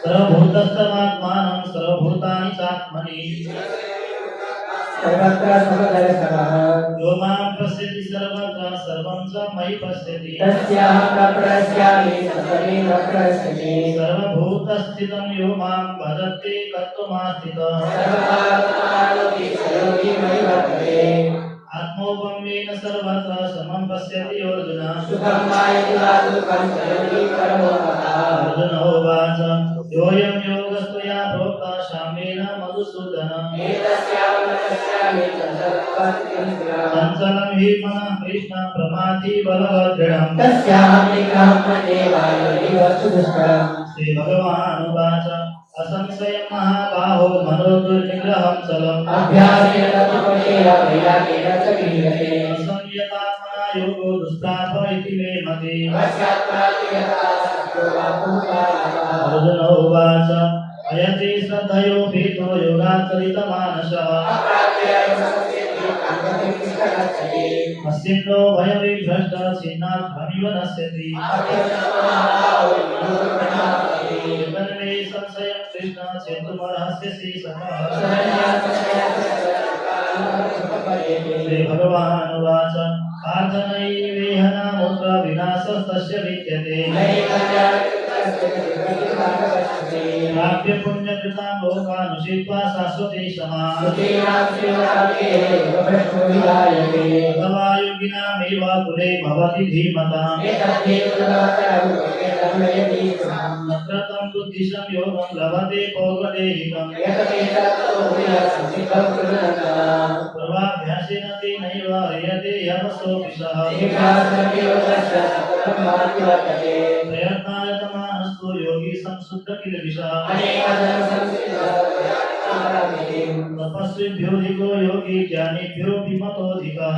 सर्वभूतस्थमात्मानं सर्वभूतानि चात्मनि यो मां पश्यति सर्वत्र सर्वं च मयि पश्यति सर्वभूतस्थितं यो मां भजते कर्तुमास्थितः आत्मौपम्येन सर्वत्र समं पश्यति अर्जुन अर्जुन उवाच योऽयं योगस्त्वया प्रोक्तः साम्येन मधुसूदन चञ्चलं हि मनः कृष्ण प्रमाथि बलवदृढम् श्रीभगवानुवाच असंशयं महाबाहो मनोदुर्निग्रहं चलम् असंयतात्मना योगो दुष्प्राप इति मे मतिः अर्जुन उवाच अयति श्रद्धयोपेतो योगाचरितमानसः अस्मिन्नो भयविभ्रष्टः छिन्नाध्वनिव नश्यति तन्मे संशयं कृष्ण चेतुमर्हस्यसि सतः श्रीभगवानुवाच पार्थ नैवेह नामुत्र विनाशस्तस्य विद्यते प्राप्य पुण्यकृतां लोकानुषित्वा शाश्वती समाः अथवा योगिनामेव कुले भवति धीमताम् तत्र तं बुद्धिसंयोगं लभते पौर्वदेहिकम् पूर्वाभ्यासेन तेनैव ह्रियते यमसोऽपि प्रयत्नाय तमानस्तु योगी संशुद्ध किलबिषः तपस्विभ्योऽधिको योगी ज्ञानिभ्योऽपि मतोऽधिकः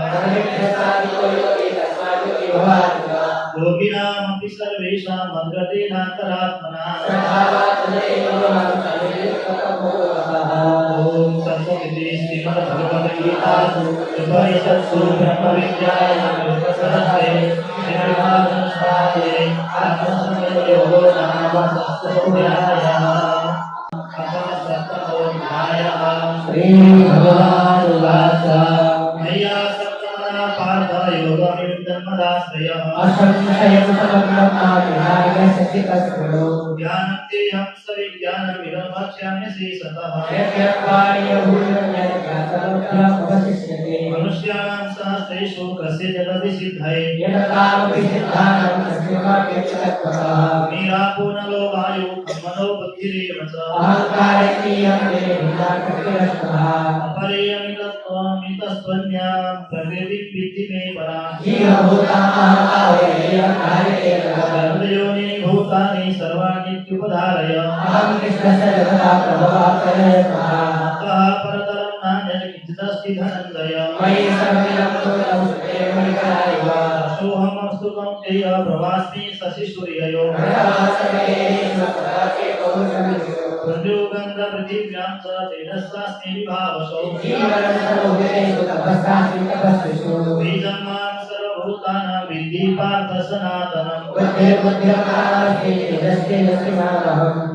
योगिनामपि सर्वेषां मद्गतेनान्तरात्मना ॐ तत्सदिति श्रीमद्भगवद्गीतासु उपनिषत्सु ब्रह्मविद्यायां योगशास्त्रे श्रीमद्भागवते आत्मसंयमयोगो नाम षष्ठोऽध्यायः श्रीभगवानुवाच मय्या सप्तमना पार्थ योगमिदन्मदाश्रयः ज्ञानं तेऽहं सविज्ञानमिदं वक्ष्याम्यसि सतः मनुष्याणां सहस्रेषु कश्चित् जगति सिद्धये मीरापो नलो वायु मनो बुद्धिरेव च अपरेयमितस्त्वन्यां प्रकृतिं विद्धि मे पराम् सर्वयोनि भूतानि सर्वाण्यत्युपधारय अतः परतरं नान्यत् किञ्चिदस्ति धनञ्जय सोऽहमस्तु कौन्तेय प्रवास्मि शशिसूर्ययोः पृथिव्यां च तेजस्वास्मि विभावसौ बीजं मां सर्वभूतानां विद्धि पार्थ सनातनम्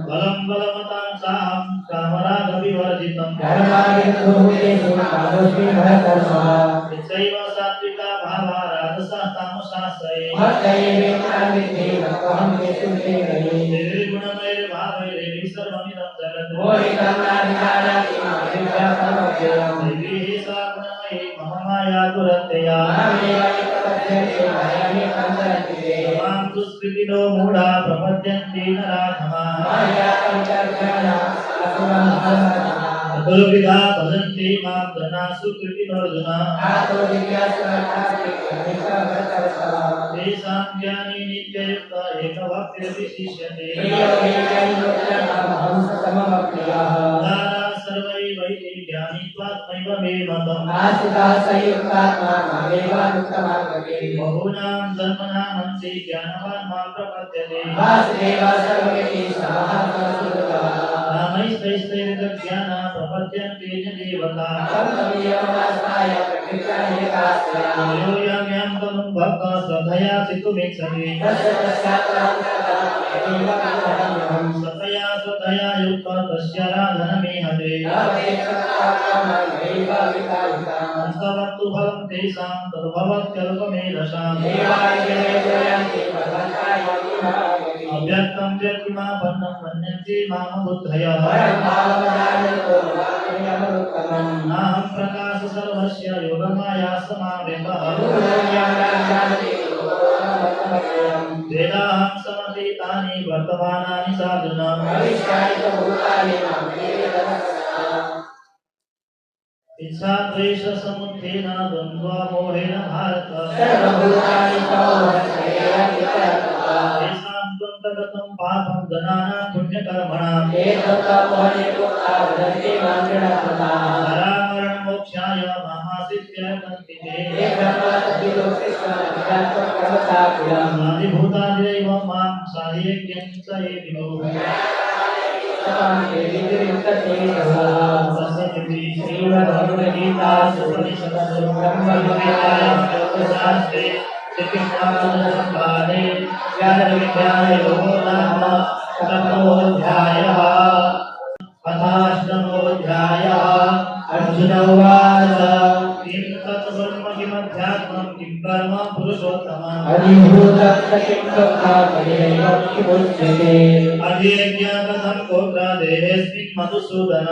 बलं बलवतां साहं कामरागविवर्जितं यच्चैव सात्विका भावा राजसः तामसाश्रये निर्गुणमैर्भावैर्हि सर्वमिदं जगत् दैवी सा गुणमयी मम माया दुरत्यया मां दुष्कृतिनो मूढा प्रपद्यन्ते नराधमाः गुरुविदा भजन्ति मां जनासु कृतिनोऽर्जुन तेषां ज्ञानी नित्ययुक्ता एकभक्तिर्विशिष्यते दारा सर्वैवैते ज्ञानित्वात्मैव मे मतम् बहूनां जन्मनामन्ते ज्ञानवान् मां प्रपद्यते नामैस्तैस्तैर्ज्ञान प्रपद्यन्ते च देवता यो यां यां तनुं भक्तः श्रद्धया सितुमिच्छति श्रद्धया युक्तः तस्य राधनमीहते अंतवत्तु फलं तेषां तद्भवत्यल्पमेधसाम् अव्यक्तं व्यक्तिमापन्नं मन्यन्ते मां बुद्धयः नाहं प्रकाश सर्वस्य योगमाया समावृतः वेदाहं समतीतानि वर्तमानानि साधुनाम् इच्छा द्वेष समुत्थेन द्वन्द्वा मोहेन भारत तेषां त्वन्तगतं पापं जनानां पुण्यकर्मणां जरामरणमोक्षाय मामाश्रित्य कल्पिते आदिभूतादिदैव मां साध्यज्ञं च ये विदुः श्रीमद्भगवद्गीतासु उपनिषत्सु ब्रह्मविद्यायां योगशास्त्रे श्रीकृष्णार्जुनसंवादे ज्ञानविज्ञानयोगो नाम प्रथमोऽध्यायः। अथाष्टमोऽध्यायः। अर्जुन उवाच किं तत् ब्रह्म किमध्यात्मं किं कर्म पुरुषोत्तमम् अध्येज्ञ कथं गोत्र देहेऽस्मिन् मधुसूदन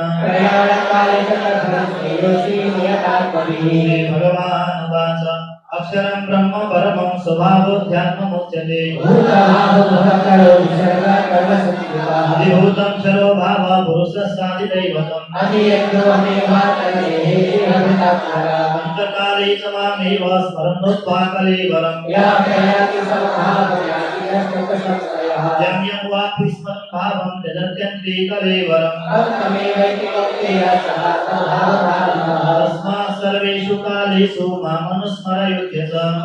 भगवान् उवाच अक्षरं ब्रह्म परमं स्वभावोऽध्यात्ममुच्यते अधिभूतं क्षरो भावः पुरुषस्यादिदैवतम् अन्तकाले च मामेव स्मरन्नोत्वा कलेवरम् यं यं वापि स्मरन् भावं त्यजत्यन्ते कलेवरम् तस्मात् सर्वेषु कालेषु मामनुस्मरयुध्यसम्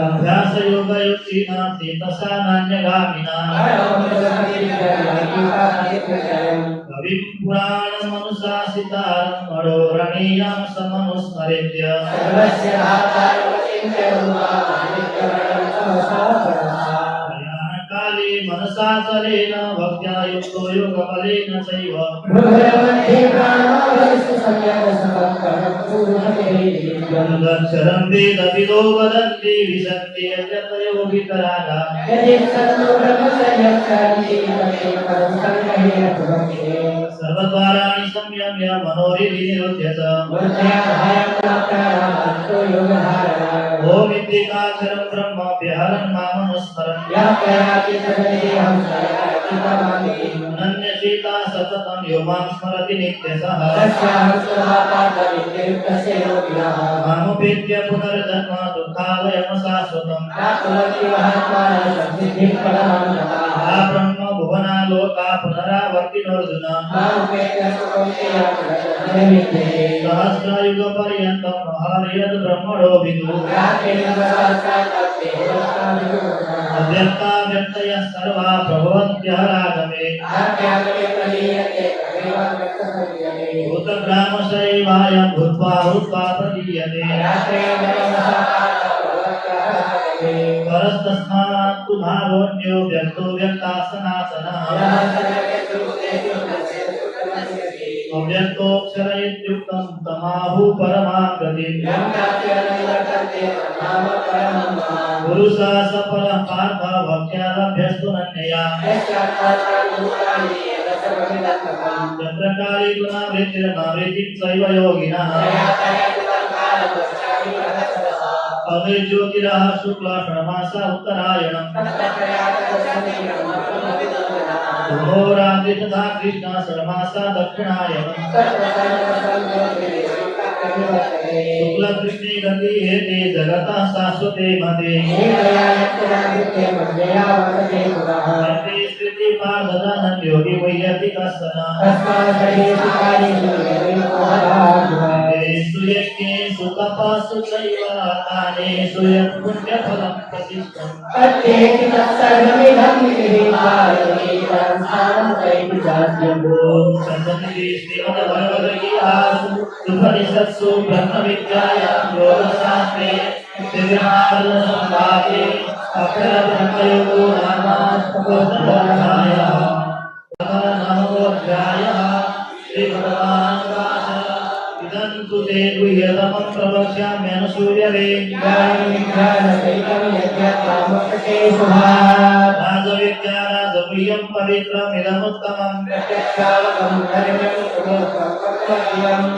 अभ्यासयोगयुक्तेन चेतसा नान्यगामिना कविं पुराणमनुशासितारं मनोरणीयं समनुस्मरेत्य काले मनसा चलेन भक्त्या युक्तो योगबलेन चैव तदक्षरं वेदविदो वदन्ति विशन्ति यद्यतयो वितरागा सर्वद्वाराणि संयम्य मनोरिनिरुध्यत ओम इत्येकाक्षरं ब्रह्म व्यहरन् मामनुस्मरन् अनन्यचेता सततं यो मां स्मरति नित्यशः मामुपेत्य पुनर्जन्म दुःखालयं शाश्वतम् आ ब्रह्म भुवना लोका पुनरावर्तिनोऽर्जुन सहस्रयुगपर्यन्तं महर्यद् ब्रह्मणो विदुः अव्यक्ताव्यक्तयः सर्वा प्रभवन्त्यः रागमे भूतग्रामशैवायं भूत्वा भूत्वा प्रलीयते परस्तस्मात् तु भावोऽन्यो व्यक्तो व्यक्ता सनातनः अव्यक्तोऽक्षर इत्युक्तं तमाहुः परमां गतिम् पुरुषः स परः पार्थ भक्त्या लभ्यस्तु नन्यया यत्र काले गुणावृत्तिर्नावृत्तिं चैव योगिनः अभिज्योतिरः शुक्लषण्मास उत्तरायणम् होरात्रि तथा कृष्ण षण्मास दक्षिणायनम् शुक्ल कृष्णे गति हेते जगतः शाश्वते मते मते स्थिति पार्वदानंद योगी वैयतिकस्सन सुयज्ञे सुतपस्सु चैव दानेषु यत् पुण्यफलं प्रतिष्ठम् संसन्निधि श्रीमद्भगवद्गीतासु उपनिषत्सु ब्रह्मविद्यायां योगशास्त्रे दिव्यार्णसंवादे अक्षरब्रह्मयोगो नाम अष्टोत्तरोऽध्यायः नमोऽध्यायः श्रीभगवानुवाच इदं तु ते गुह्यतमं प्रवक्ष्याम्यनुसूयवे राजविद्या राजगुह्यं पवित्रमिदमुत्तमम्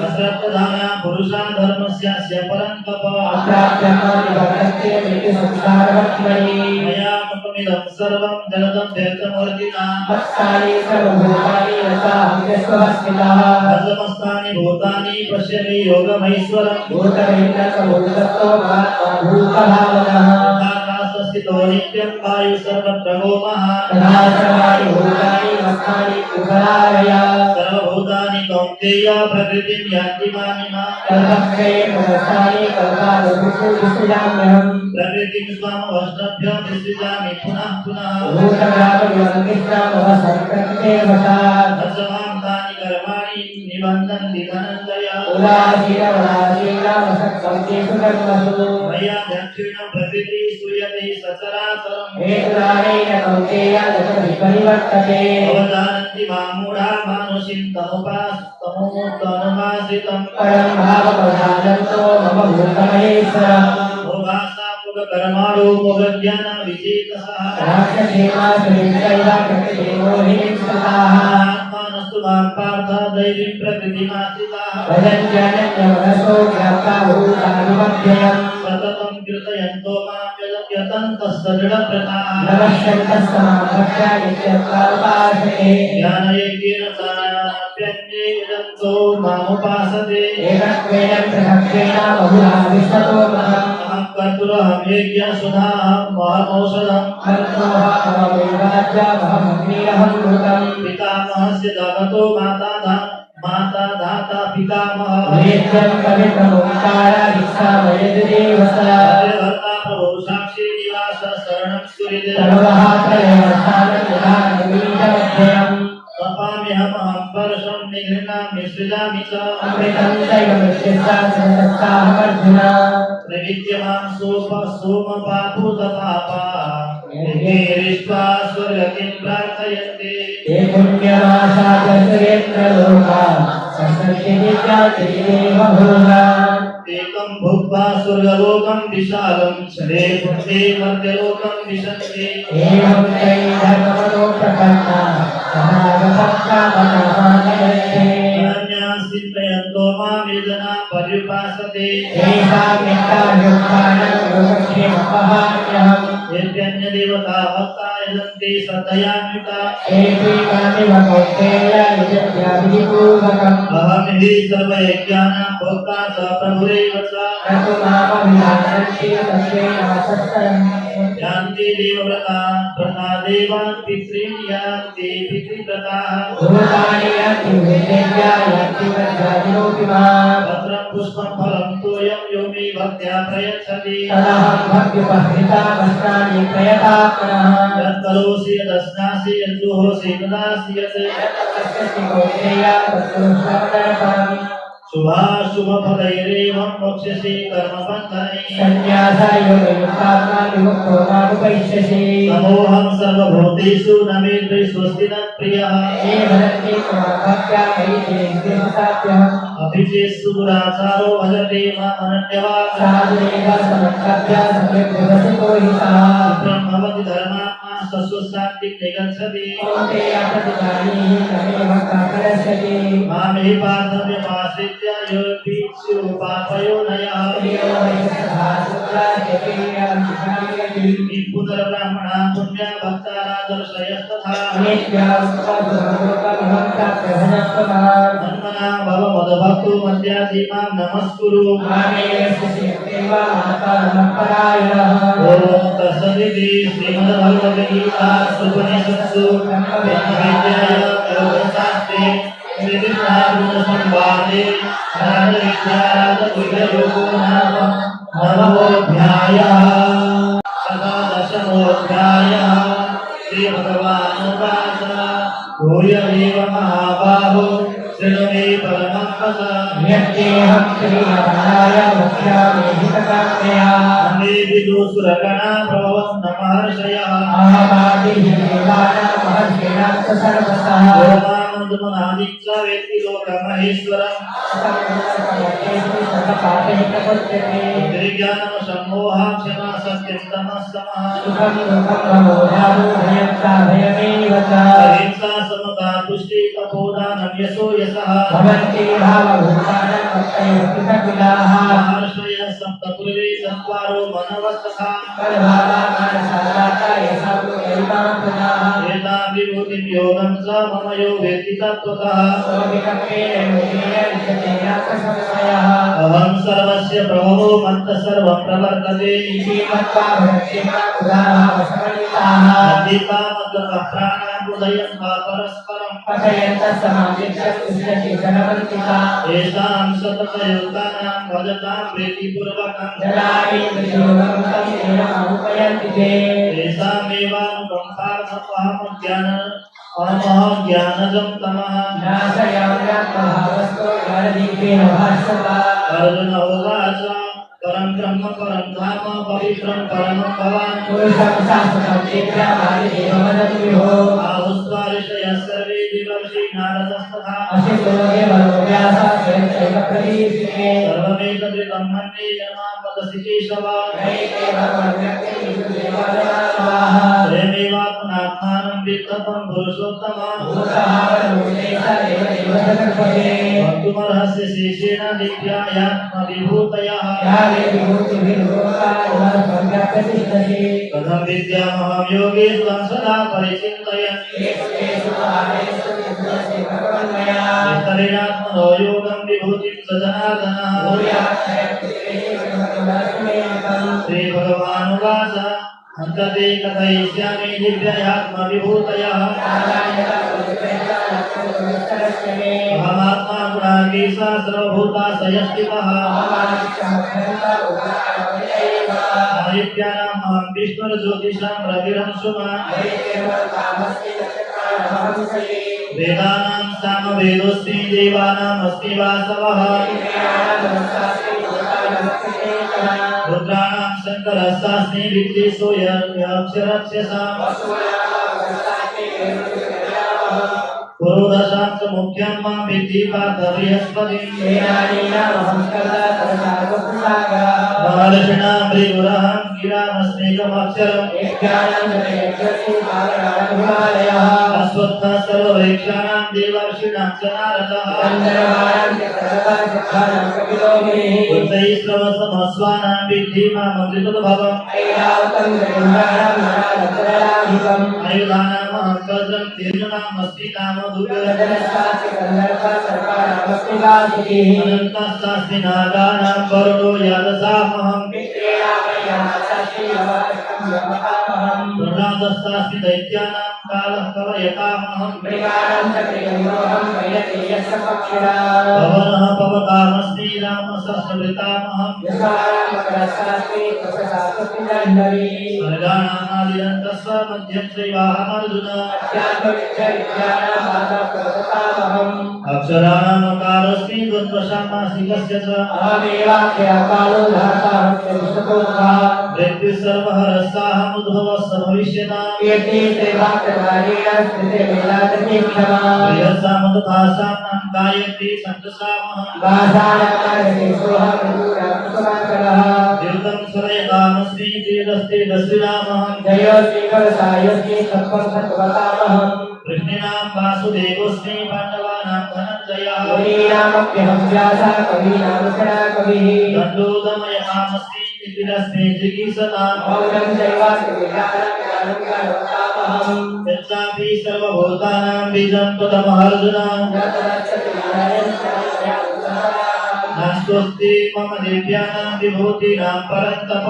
अश्रद्धधाना पुरुषा धर्मस्यास्य परन्तप मया कृतमिदं सर्वं जगदं व्यक्तमूर्तिना समस्तानि भूतानि पश्य मे योगमैश्वरम् आकाशस्थितो नित्यं वायुः सर्वत्र गोमः सर्वभूतानि कौन्तेय प्रकृतिं यान्ति मामिमाम् प्रकृतिं स्वामवष्टभ्य विसृजामि पुनः पुनः दशमां तानि कर्माणि निबन्धन्ति धनञ्जय मया दक्षिण प्रकृतिः श्रूयते सचराचरम् अवजानन्ति मां मूढा मानुषीं तमुपाश्रितम् मोहासा कर्माणो मोहज्ञानं विचेतसः आत्मानस्तु मां पार्थ दैवीं प्रकृतिमाश्रिताः सततं कीर्तयन्तो मां यतन्तस्य दृढव्रताः ज्ञानयज्ञेन साप्यन्येदन्तो मामुपासते अहं कर्तुरहं यज्ञसुधाहं महमौषधम् पितामहस्य जगतो माता धाता पितामहः भर्ता प्रभो साक्षी निवास शरणं सुहृदे तपाम्यहमहं परशं निगृह्णामि सृजामि च प्रविद्यमां सोमपापूतपापा निरीष्ट्वा स्वर्गतिं प्रार्थयन्ते एकं भुक्त्वा स्वर्गलोकं विशालं क्षणे पुण्ये मर्त्यलोकं विशन्ति अनन्याः चिन्तयन्तो मां ये जनाः पर्युपासते येऽन्यदेवता भक्ता यजन्ते श्रद्धयान्विता अहं हि सर्वयज्ञानां भोक्ता च प्रभुरेव च यान्ति देवव्रता व्रता देवान् पितॄन् यान्ति पितृव्रताः पत्रं पुष्पं फलं तोयं यो मे भक्त्या प्रयच्छति यत्करोषि यदश्नासि यद्जुहोषि तदासि यत् शुभाशुभफलैरेवं मोक्ष्यसि कर्मबन्धनैः समोऽहं सर्वभूतेषु न मे द्वेष्वस्ति न प्रियः अपि चेत्सु दुराचारो भजते माम् अनन्यवाक् भवति धर्मात्मा स स्वस्वान्ति निगच्छति कौन्तेय प्रतिगामी तमेव काकरस्यति मामे पार्थव्यमाश्रित्य योऽपि पापयोनयः प्रियो वैसखा शुक्लाद्यपेयं विषामयति पुनर्ब्राह्मणा पुण्या भक्तारा दर्शयस्तथा नित्या उत्तमलोकमिमं प्राप्य भजस्वमान् मन्मना भव मदभक्तो मद्याधीमां नमस्कुरु मामेयस्य माता नमः ओम तत्सदिति श्रीमद्भगवद्गीतासूपनिषत्सु ब्रह्मविद्यायां योगशास्त्रे श्रीकृष्णार्जुनसंवादे राजविद्याराजगुह्ययोगो नाम नवमोऽध्यायः तथा दशमोऽध्यायः श्रीभगवानुवाच भूयमेव महाबाहो शृणु मे परमं वद यद्देहं श्रीमहाराय वक्ष्यामि हितकाम्यया अन्ये विदुषुरगणा भवन् नमहर्षयः आवादिः देवानां महर्षीणां सर्वतः मनादित्य वेत्ति लोकमहेश्वरम् ज्ञानं सम्मोहं क्षमा सत्यं तमस्तमः अहिंसा समता तुष्टि तपोदानं यशो यशः महर्षयः सप्तपूर्वे चत्वारो मनवस्तथा एतां विभूतिं योगं च मम यो वेत्ति तत्त्वतः अहं सर्वस्य प्रभवो मत्तः सर्वं प्रवर्तते प्राणामुदयं वा परस्परं येषां सततयुक्तानां भजतां प्रीतिपूर्वकं येषामेवानुकम्पार्थमहं ज्ञानजं तमः अर्जुन उवाच परं ब्रह्म परं धाम पवित्रं परमं भवान् आहुस्त्वा ऋषयः सर्वे दिवर्षि नारदस्तथा सर्वमेतद्रितं मन्ये यमा वदसि केशव स्वयमेवात्मनात्मानं वित्ततं पुरुषोत्तमं वक्तुमर्हस्य शेषेण दिव्यायात्मविभूतयः कथं विद्यामहं योगे त्वं सदा परिचिन्तयन् विस्तरेणात्मनो योगं विभूतिं स जनार्दनः श्रीभगवानुवाच हन्तते कथयिष्यामि दिव्यात्मविभूतयः अहमात्मा गुणाकेशः सर्वभूता सयस्थितः साहित्यानामहं विष्णुर्ज्योतिषां रविरंशुमान् वेदानां सामवेदोऽस्मि देवानामस्मि वासवः रुद्राणां शङ्करस्तास्मि विद्येषु यक्षरक्षसाम् पुरोदशां च मुख्यं मां विद्धि पार्थ बृहस्पतिं महर्षिणां भृगुरहं गिरामस्मेकमक्षरम् अश्वत्थः सर्ववृक्षाणां देवर्षीणां च नारदः उच्चैश्रवसमस्वानां विद्धि माममृतोद्भवम् आयुधानामहं वज्रं तीर्णामस्मि अनन्तस्तास्मि नागानां वरुणो यादसामहं प्रह्लादस्तास्मि दैत्यानां कालः कवयतामहं पवनः पवतामस्मि रामसहस्रवृतामहं स्वर्गाणामादिरन्तस्व मध्यं श्रीवाहमर्जुन अक्षराणामकारस्मि द्वन्द्वसामासिकस्य च मृत्युः सर्वहरस्ताहमुद्भवः सर्वविष्यताम् प्रियसामदभासां गायत्री छन्दसामहं तीर्थं स्वयकामस्मि तीर्थस्ते दश्रीरामः जय श्रीकरसायस्मि सत्वं सत्वतामहम् कृष्णानां वासुदेवस्मि पाण्डवानां धनञ्जयः कवीनामप्यहं व्यासः कवीनां सदा कविः दण्डोदमयकामस्मि नितिरस्मि चिकीर्षताम् मौनं चैवास्मि विज्ञानं ज्ञानं ज्ञानवतामहम् यच्चापि सर्वभूतानां बीजं त्वदमहर्जुन नास्त्वस्ति मम दिव्यानां विभूतीनां परन्तप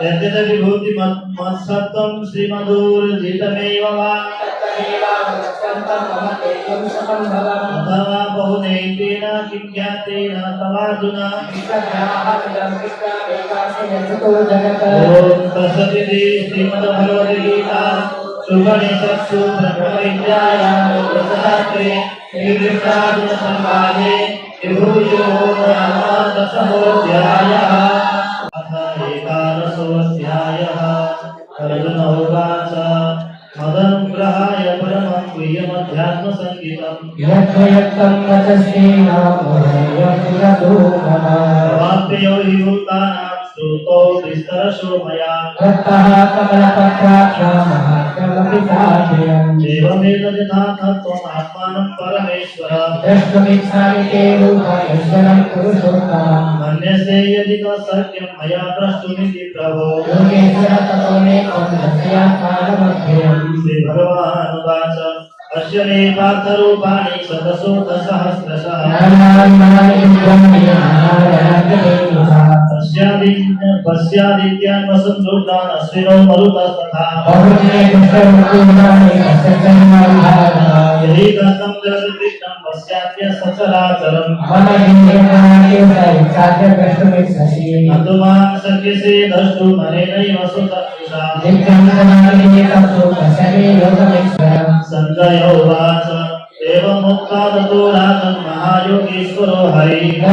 यद्यद् विभूतिमत्सत्त्वं श्रीमधुर्जितमेव वा अथवा बहुनैतेन किं ज्ञातेन तवार्जुन ॐ तत्सदिति श्रीमद्भगवद्गीता उपनिषत्सु ब्रह्मविद्यायां योगशास्त्रे श्रीकृष्णार्जुनसंवादे विभूतियोगो नाम दशमोऽध्यायः अथ एकादशोऽध्यायः अर्जुन उवाच मदनुग्रहाय परमं प्रियमध्यात्मसङ्गीतम् यद्वयत्तं वचस्तेन भवाप्ययो हि भूतानां श्रुतौ विस्तरशो मया भक्तः कमलपत्राक्षामहात्म्यमपि साध्यम् एवमेतद्यथार्थत्वम् आत्मानं परमेश्वर द्रष्टुमिच्छामि ते रूपमेश्वरं पुरुषोत्तमम् मन्यसे यदि तत्सत्यं मया द्रष्टुमिति प्रभो योगेश्वर ततो मे त्वं दर्शयात्मानमभ्यम् श्रीभगवानुवाच अस्य मे पार्थरूपाणि शतशोथसहस्रशः पश्यादित्यान् वसन्तोषान् अश्विनो मरुतस्तथा यदि दत्तं जगत्कृष्णं पश्याद्य सचराचरम् न तु मां शक्यसे द्रष्टुम् अनेनैव सुचक्षुषा सञ्जय उवाच एवमुक्त्वा ततो राजन् महायोगीश्वरो हरिः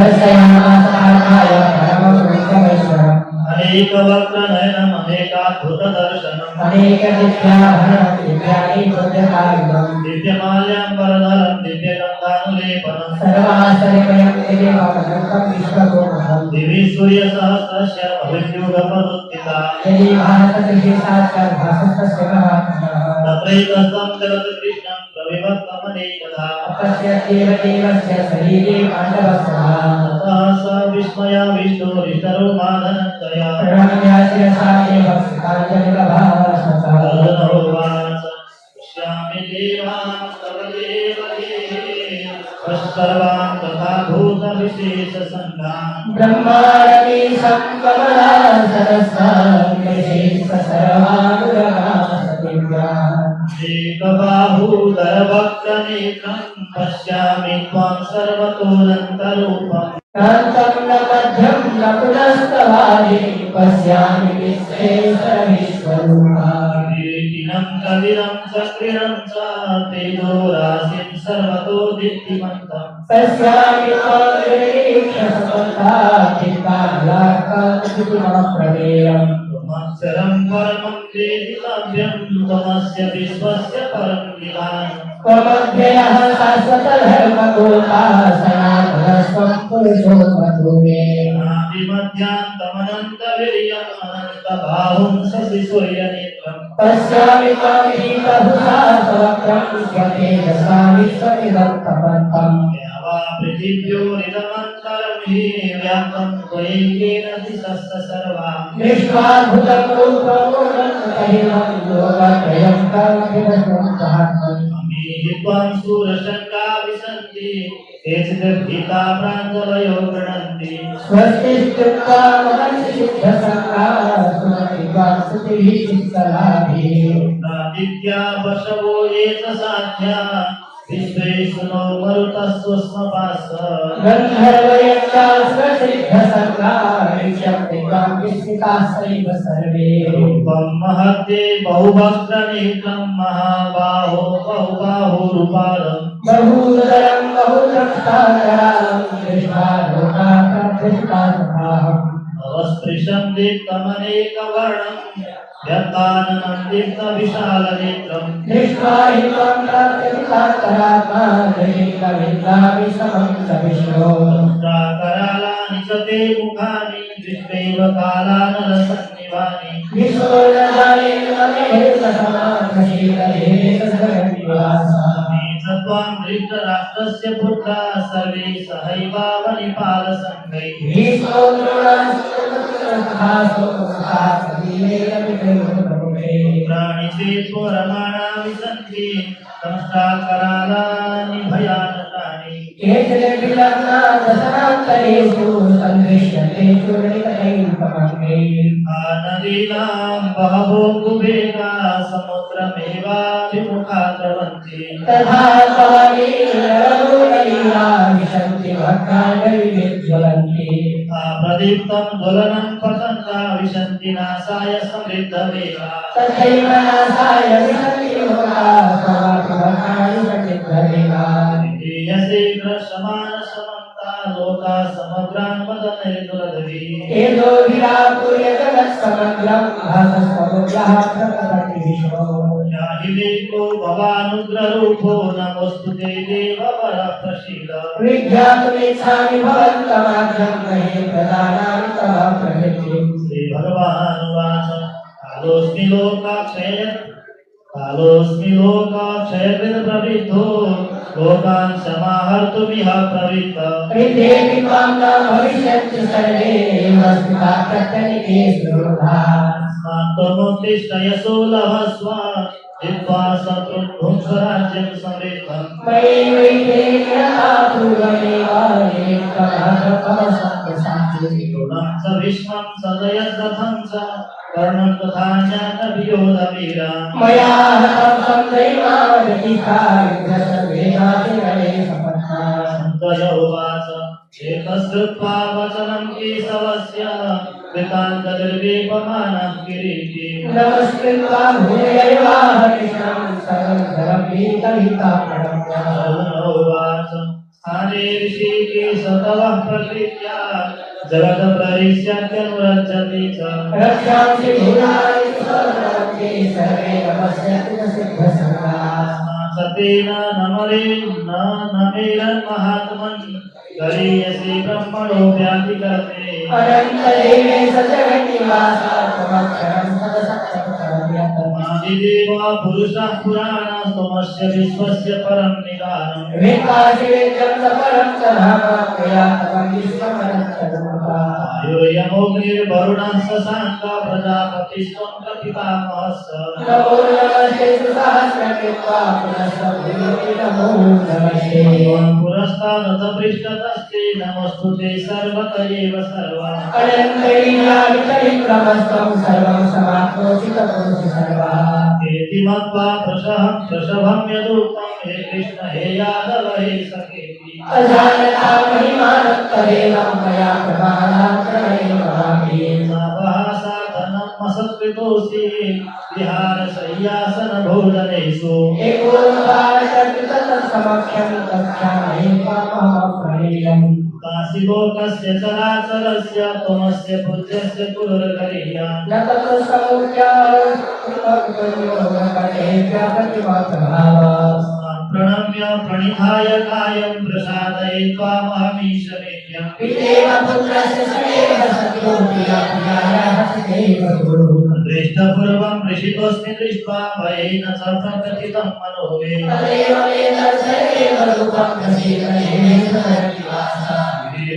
अनेकवक्त्रनयनम् अनेकाद्भुतदर्शनम् दिव्यमाल्याम्बरधरम् दिव्यगन्धानुलेपनम् दिवि सूर्यसहस्रस्य भविद्युगपदुत्थिता तत्रैकस्तं जगत्कृष्णं प्रविभक्तमनेकधा ततः स विस्मयाविष्टो ऋषरो माधनञ्जया अर्जुन उवाच पश्यामि देवान् तव देवदेहे सर्वान् तथा भूतविशेषसङ्गान् ब्रह्माणि संकमलासनस्तान् एकबाहूदरवक्त्रनेत्रं पश्यामि त्वां सर्वतोऽनन्तरूपम् कान्तं न मध्यं न पुनस्तवादि पश्यामि विश्वेश्वरविश्वरूपम् कीर्तिनं कविरं चक्रिणं च तेजोराशिं सर्वतो दीप्तिमन्तम् पश्यामि त्वमेकसमन्ताचित्तालाकान्तिमप्रमेयम् त्वमक्षरं परमं वेदितव्यं त्वमस्य विश्वस्य परं निधानम् त्वमव्ययः शाश्वतधर्मगोपासनात्मस्त्वं पुरुषो मधुमे अनादिमध्यान्तमनन्तवीर्यम् अनन्तबाहुं शशिसूर्यनेत्रम् पश्यामि त्वमेकभुजा स्वक्रं स्वतेजसा विश्वमिदं तपन्तम् वा पृथिव्योरिदमन्तरं हि व्याप्तं त्वयैकेन दिशश्च सर्वा दृष्ट्वाद्भुतं रूपमोदन्तहिमं लोकत्रयं कर्मभिदस्वन्तहात्मन् अमीहि त्वां शूरशङ्का विशन्ति केचिद्भीता प्राञ्जलयो गृह्णन्ति स्वस्तिष्ठुत्वा महर्षि सिद्धसङ्गाः सुमतित्वा स्तुतिभिः चित्तलाभिः नादित्या पशवो ये च साध्या विश्वेषु नो मरुतस्वस्मपास गन्धर्वयक्षास्त्रसिद्धसङ्गाः ऋष्यप्तित्वां विस्मितास्त्रैव सर्वे रूपं महत्ते बहुवक्त्रनेत्रं महाबाहो बहुबाहुरुपादम् बहूदरं बहुद्रष्टाकरालं दृष्ट्वा लोकाः प्रथिताः अवस्पृशं दीप्तमनेकवर्णं यत्काननं दीप्तविशालनेत्रं दृष्ट्वा हि त्वं प्राप्तविकातरात्मा दयिकविद्यामि समं सविष्णो करालानि च ते मुखानि दृष्ट्वैव कालानलसन्निभानि विशोदनायेन सदगतिवासा त्वां धृतराष्ट्रस्य पुत्रा सर्वे सहैवावनिपालसङ्घैः पुत्राणि ते स्वरमाणा विसन्ति संस्थाकरालानि भयानकानि नदीनां बहवो कुबेरा समुद्रमेवाभिमुखा द्रवन्ति तथा विशन्ति भक्तानि विज्वलन्ति प्रदीप्तं ज्वलनं पतन्ता विशन्ति नासाय समृद्धमेवा तथैव नासाय विशन्ति यसे ग्रसमानसमन्ता लोका समग्रान् वदनैर्दुरदवी एतो विरापुर्यजगत्समग्रं भासस्वमुद्रः प्रकटति विश्वो याहि देवो भवानुग्ररूपो नमोऽस्तु ते देववर प्रसीद विज्ञातुमिच्छामि भवन्तमाद्यं महे प्रदानामि तव प्रकृतिं श्रीभगवानुवाच कालोऽस्मि लोकाक्षयकृतप्रवृद्धो लोकान् समाहर्तुमिह प्रवृत्तः हृदेऽपि त्वां न भविष्यन्ति सर्वे वस्तुतः प्रत्यनिकेषु त्वमुत्तिष्ठ यशो लभस्व जित्वा शत्रुन् स्वराज्यं समृद्धम् मयि वैते यथा पूर्वमेवानेकमहत्वमसत्प्रसादे गुणं च विश्वं सदयद्रथं च कर्णं तथा ज्ञानवियोधवीरा मया हतं सन्दैवावतिकायुधसर्वेनाधिगणे सपत्ना सञ्जय उवाच एतश्रुत्वा वचनं केशवस्य कृतान्तर्वेपमानः किरीटी नमस्कृत्वा भूयैवाह कृष्णं सर्वधरभीतहिताप्रणम्य उवाच स्थाने ऋषिकेश तव प्रकृत्या जगत्प्रहृष्यत्यनुरज्यते च रक्षांसि भूतानि सर्वं सर्वे नमस्यन्ति सिद्धसङ्गाः सतेन नमेरन्महात्मन् गरीयसे ब्रह्मणो व्याधिकर्ते अनन्तदेवे सजगन्निवासा त्वमक्षरं सदसत्यं आदिदेवा पुरुषः पुराणस्तमस्य विश्वस्य परं निदानम् वेदासि वेद्यं सपरं च धाम त्वया तवं विश्वमनन्तरूपा आयुर्यमोऽग्निर्वरुणः शशाङ्कः प्रजापतिस्त्वं प्रपितामहश्च नमो नमस्ते सुसहस्रकृत्वा पुनः नमो नमस्ते पुरस्तादथ पृष्ठतस्ते नमोऽस्तु ते सर्वत एव सर्वा अनन्तैर्यावितरिक्रमस्त्वं सर्वं समाप्नोषि ततोऽसि सर्वः इति मत्वा प्रशभं यदुक्तं हे कृष्ण हे यादव हे सखेति अजानता महिमानत्तदेवं मया प्रमाणात् प्रणयेन असत्कृतोऽसि विहारशय्यासनभोजनेषु समक्षं तक्षामि पापमप्रणीयम् काशीलोकस्य चराचरस्य त्वमस्य पूज्यस्य कुरुर्गरीया न तत्र समुख्याः प्रणम्य प्रणिधाय कायं प्रसादयित्वामहमीशमेत्यम् पितेव पुत्रस्य समेव सत्यो प्रिया प्रियायाः सदैव गुरुः दृष्टपूर्वं प्रेषितोऽस्मि दृष्ट्वा भयेन च प्रकथितं मनो मे तदेव मे दर्शयेव रूपं प्रसीदयेवासा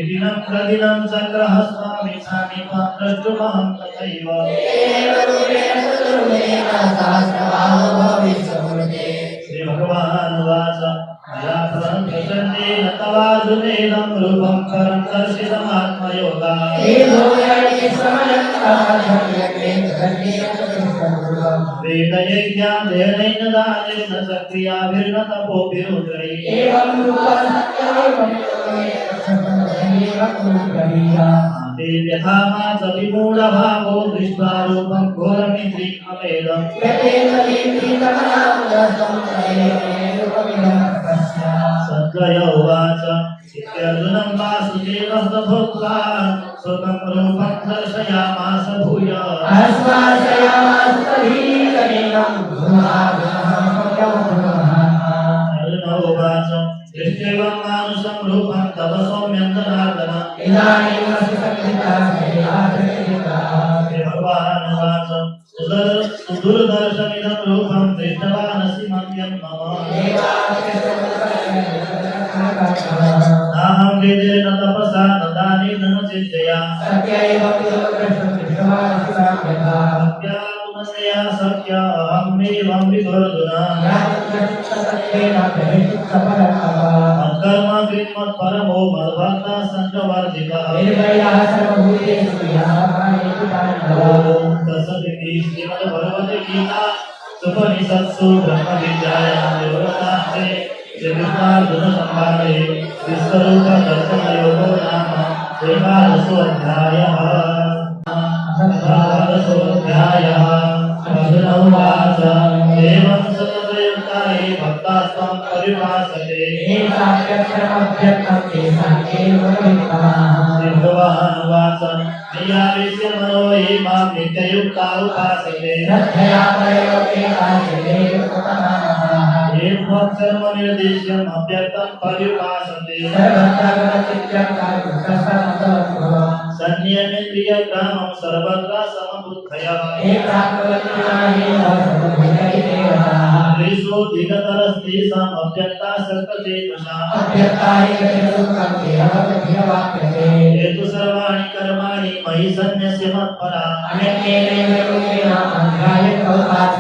दिनं प्रतिदिनं सङ्ग्रहस्वामिच्छामि त्वां द्रष्टुमहं तथैव एव रूपेण चतुर्मेन सहस्रभावो भविष्यति श्रीभगवानुवाच मया प्रसन्नेन तवार्जुनेदं रूपं परं दर्शितमात्मयोगात् वेदयज्ञाध्ययनेन दानेन च क्रियाभिर्न तपोभिरुद्रैः यथा मास विमूढभावो दृष्ट्वा रूपं घोरमित्रिकमेदम् सञ्जय उवाच इत्यर्जुनं वासुदेवः तथोक्त्वा स्वकं रूपं दर्शयामास भूय अर्णवोवाच दृष्ट्वा मानुषं रूपं तव सौम्यन्तनार्दन हे भगवानुवाच सुदुर्दर्शमिदं रूपं दृष्टवानसि मह्यं मम नाहं वेदेन तपसा न दानेन न चिन्तया सत्यात्मनया सत्या अहमेवं विदुर्जुना मत्कर्म कृन्मत्परमो मद्भक्ता सङ्गवर्जिता तत्सदिति श्रीमद्भगवद्गीता उपनिषत्सु ब्रह्मविद्यायां योगशास्त्रे श्रीकृष्णार्जुनसंवादे विश्वरूपदर्शनयोगो नाम एकादशोऽध्यायः। अर्जुन उवाच एवं सततयुक्ता ये भक्तास्त्वं पर्युपासते श्रीभगवानुवाच मय्यावेश्य मनो ये मां नित्ययुक्ता उपासते ये त्वत्कर्मनिर्देश्यम् अव्यक्तं पर्युपासते संयमेन्द्रियग्रामं सर्वत्र समबुद्धयः क्लेशोऽधिकतरस्तेषाम् अव्यक्ता सर्वचेतसाम् ये तु सर्वाणि कर्माणि मयि सन्न्यस्य मत्पराः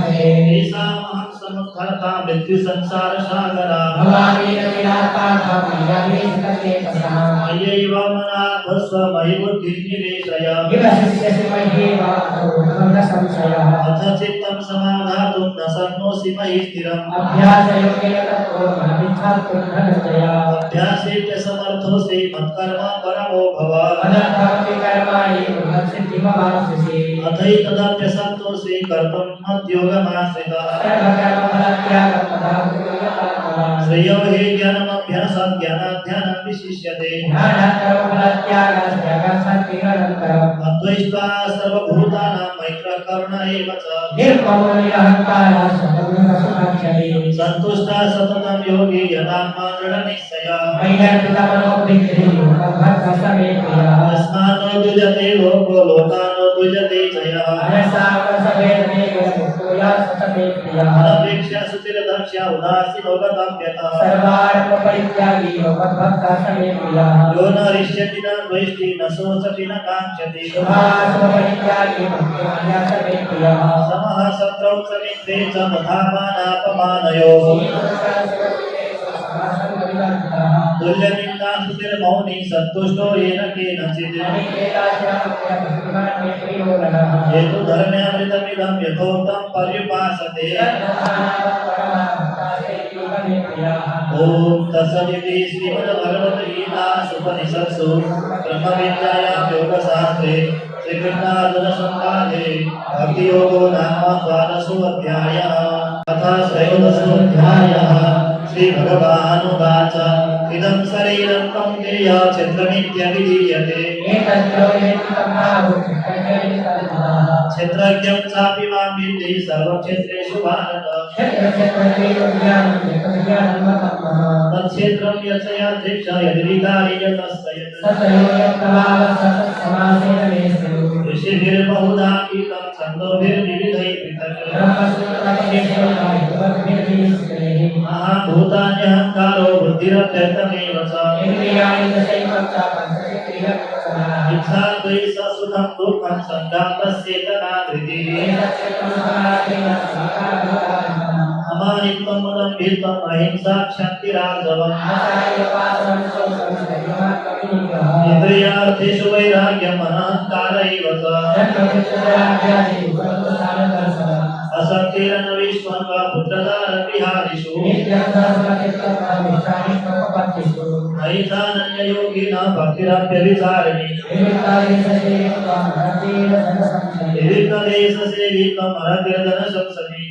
तेषामहं समुद्धर्ता मृत्युसंसारसागराः मय्यैव मना भस्व मयि बुद्धिं निवेशय अथ चित्तं समाधातुं न शक्नोषि मयि स्थिरम् अभ्यासेन समर्थोऽसि मत्कर्म परमो भव अथैतदप्यसक्तोऽसि कर्तुं मद्योगमाश्रितः श्रेयो हि ज्ञानमभ्यासात् ज्ञानाध्यानं विशिष्यते अद्वैत्वा सर्वभूतानां मैत्रकरुण एव च सन्तुष्टः सततं योगी यथात्मा दृढनिश्चयः तस्मात् द्विजते लोको लोकान् द्विजते च यः अनपेक्ष्य सुचिरदक्ष उदासीनो गतव्यतः यो न हृष्यति न द्वेष्टि न शोचति न काङ्क्षति समः शत्रौ च मित्रे च तथा मानापमानयोः तुल्यनिन्दास्तुतिर्मौनी सन्तुष्टो येन केनचित् ये तु धर्म्यामृतमिदं यथोक्तं पर्युपासते ॐ तत्सदिति श्रीमद्भगवद्गीतासूपनिषत्सु ब्रह्मविद्यायां योगशास्त्रे श्रीकृष्णार्जुनसंवादे भक्तियोगो नाम द्वादशोऽध्यायः अथ त्रयोदशोऽध्यायः श्रीभगवानुवाच इदं शरीरं कौन्तेय क्षेत्रमित्यभिधीयते क्षेत्रज्ञं चापि मां विद्धि सर्वक्षेत्रेषु भारत तत्क्षेत्रं यस्य यद्विकारि यतस्य ऋषिभिर्बहुधा गीतं छन्दोभिर्विविधैः पृथक् महाभूतान्यहङ्कारो बुद्धिरत्यर्थमेव च इच्छा द्वेष सुखं दुःखं सङ्गातस्येतना धृतिः अमानित्वं मदम्भित्वम् अहिंसा क्षन्तिरार्जवम् इन्द्रियार्थेषु वैराग्यम् अनहङ्कार एव च असक्तिरनविश्वं वा पुत्रदारविहारिषु नैतानन्ययोगिना भक्तिरप्यभिचारिणी विविक्तदेशसेवित्वम् अरतिर्धनसंसदि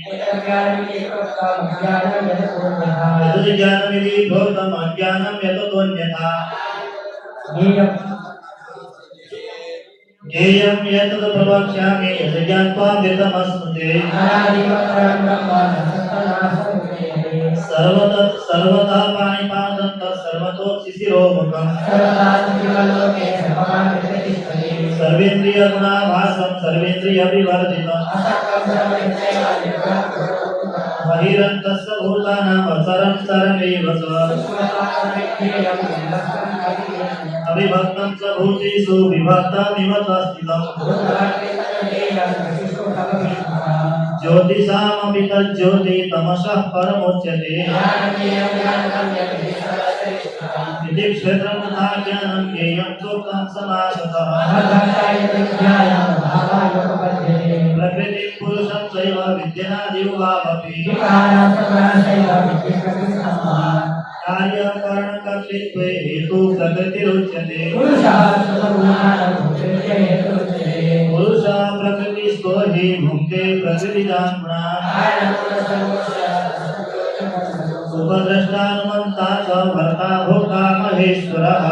यद्ज्ञानमिति प्रोक्तम् अज्ञानं यततोऽन्यथा ज्ञेयं यत् प्रवक्ष्यामि यत् ज्ञात्वा वितमस्मृते सर्वतः पाणिपादं तत्सर्वतो शिशिरोमुखम् सर्वेन्द्रियगुणाभासं सर्वेन्द्रियविवर्जितम् बहिरन्तस्य भूतानाम् अचरं चरमेव च अविभक्तं च भूतेषु विभक्तमिव च स्थितम् ज्योतिषामपि तज्ज्योति तमसः परमोच्यते इति क्षेत्रं तथा ज्ञानं ज्ञेयं चोक्तं समासतः प्रकृतिं पुरुषं चैव विद्यनादियुगावपि कार्यकरणकर्तृत्वे हेतु प्रकृतिरुच्यते पुरुषः प्रकृतिस्थो हि भुङ्क्ते प्रकृतिजान् गुणान् उपद्रष्टानुमन्ता च भर्ता भोक्ता महेश्वरः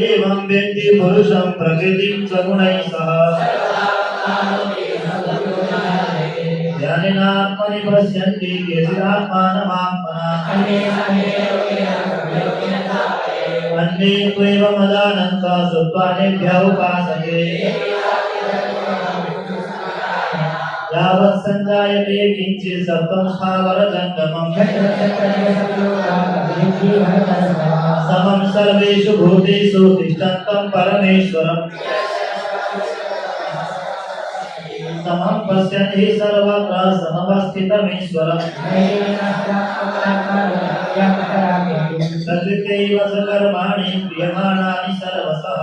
एवं वेत्ति पुरुषं प्रकृतिं च गुणैः सह ध्यानेनात्मनि पश्यन्ति केचिदात्मानमात्मना अन्ये त्वेवमजानन्तः सुत्वानेभ्यः उपासते यावत् सञ्जायते किञ्चित् सत्त्वं स्थावरजङ्गमम् समं सर्वेषु भूतेषु तिष्ठन्तं परमेश्वरम् समं पश्यन् हि सर्वत्र समवस्थितमीश्वरम् प्रकृतैव स कर्माणि क्रियमाणानि सर्वशः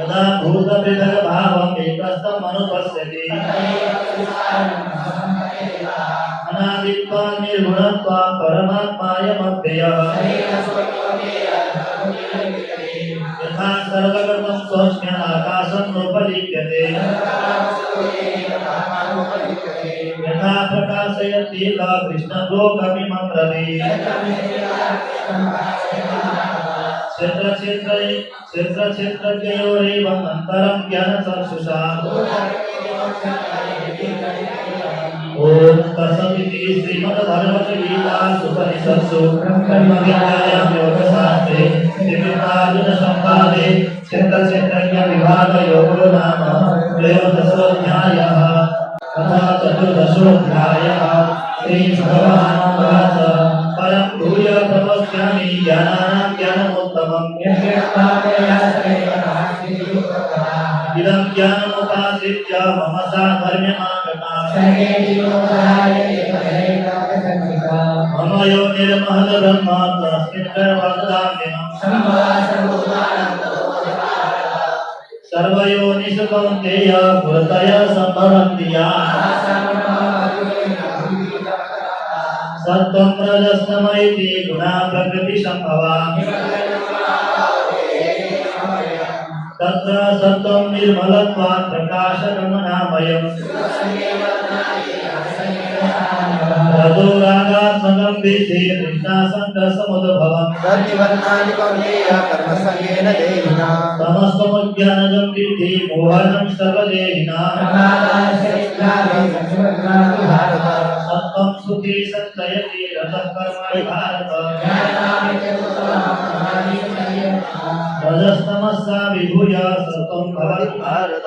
यदा भूतपृथग्भावम् एकस्थम् अनुपश्यति अनादित्वात् निर्गुणत्वात् परमात्मायमव्ययः यथा सर्वगतं स्वस्म्य आकाशं नोपलिप्यते यथा प्रकाशयति कृष्णलोकमिमं रवि क्षेत्रक्षेत्रज्ञयोरेवम् अन्तरं ज्ञानचक्षुषा ॐ तत्सदिति श्रीमद्भगवद्गीतासु उपनिषत्सु ब्रह्मविद्यायां योगशास्त्रे श्रीकृष्णार्जुनसंवादे क्षेत्रक्षेत्रज्ञविभागयोगो नाम त्रयोदशोऽध्यायः तथा चतुर्दशोऽध्यायः श्रीभगवानुवाच परं भूय प्रवक्ष्यामि ज्ञानानां ज्ञानमुत्तमम् इदं ज्ञानमुपाश्रित्य मम साधर्म्यमागताः मम यो निर्महद्ब्रह्म तस्मिन् गर्भधाम्यहम् सर्वयोनिषु कौन्तेय पुरतय सम्भवन्ति याः सत्त्वं रजस्तम इति गुणा प्रकृतिसम्भवा तत्र सत्त्वं निर्मलत्वात् प्रकाशकमनामयम् रजो रागात्मकं विद्धि तृष्णासङ्गसमुद्भवम् तमस्तमज्ञानजं विद्धि मोहनं सर्वदेहिनां सत्त्वं सुखी सञ्चयति रजः कर्मणि भारत रजस्तमसा विभूय सत्त्वं भवति भारत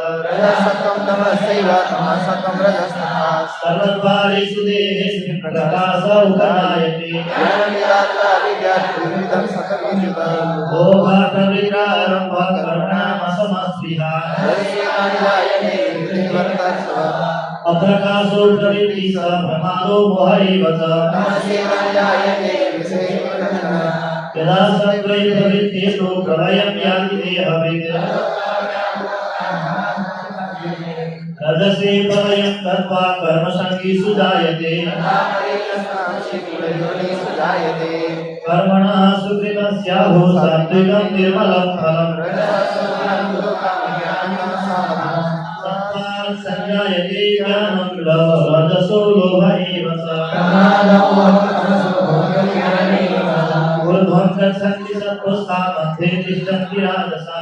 सर्वद्वारेषु देहेषु प्रकाश उपजायते भोगार्थविरारम्भः कर्मणामसमस्पृहा अप्रकाशो प्रवृत्तिः स प्रमादो मोह एव च यदा सत्त्वै प्रवृत्तेषु प्रलयं याति देहवित् रजसे प्रलयं गत्वा कर्मसङ्गीषु जायते कर्मणः सुकृतस्याहो सात्विकं निर्मलं फलम् सत्त्वात् संजायते ज्ञानं रजसो लोभ एव च ऊर्ध्वं शुभं गच्छन्ति सत्त्वस्था मध्ये तिष्ठन्ति राजसा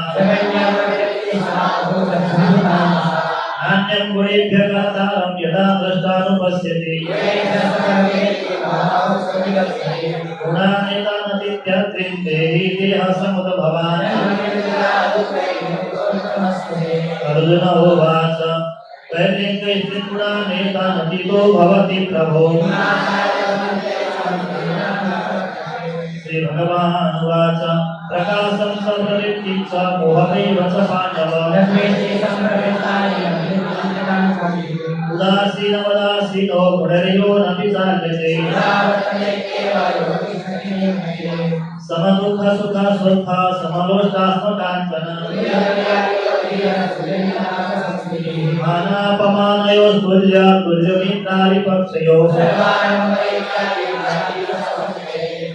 नान्यं गुणेभ्यः कर्तारं यदा द्रष्टानुपश्यति गुणानेतानतीत्यत्रिं देहि देहसमुद्भवान् अर्जुन उवाच त्रैलोक्येऽस्मिन् गुणानेतानतीतो भवति प्रभो श्रीभगवानुवाच प्रकाशं सर्वव्यक्तिं च मोहमेव च पाण्डव उदासीनवदासीनो गुणर्यो न विचार्यते समदुःखसुखस्वस्था समलोष्टास्मकाञ्चन मानापमानयोः तुल्या तुल्यमित्रारिपक्षयोः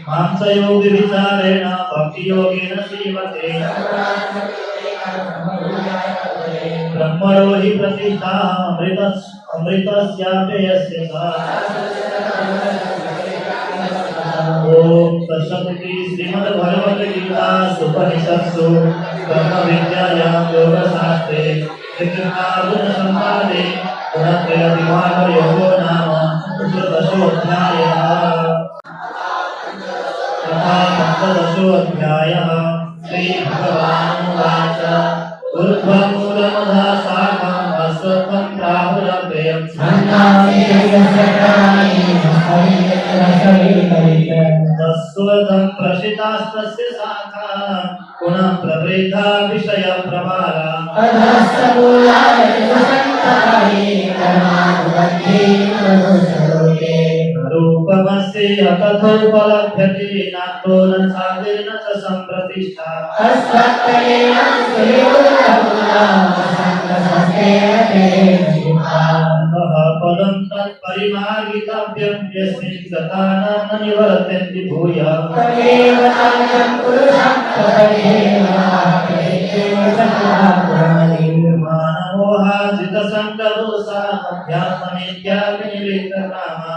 मांसयोगिविचारेण भक्तियोगेन सेवते ब्रह्मणो हि प्रतिष्ठामृतस्याप्ययस्य सा ओम तत्सदिति श्रीमद्भगवद्गीतासु उपनिषत्सु ब्रह्मविद्यायां योगशास्त्रे श्रीकृष्णार्जुनसंवादे गुणत्रयविभागयोगो नाम चतुर्दशोऽध्यायः तथा पञ्चदशोऽध्यायः श्रीभगवानुवाच ऊर्ध्वमूलमधः शाखम् अश्वत्थं प्राहुरव्ययम् तस्वतं प्रशितास्तस्य शाखा पुनः प्रवृद्धा विषयप्रवाला रूपमस्य तथोपलभ्यते नातो न साधेन च सम्प्रतिष्ठा पदं तत्परिमार्गितव्यं यस्मिन् गता न निवर्तन्ति भूयः मानमोहाजितसङ्गदोषा अध्यात्मनित्याभिनिवेदनामा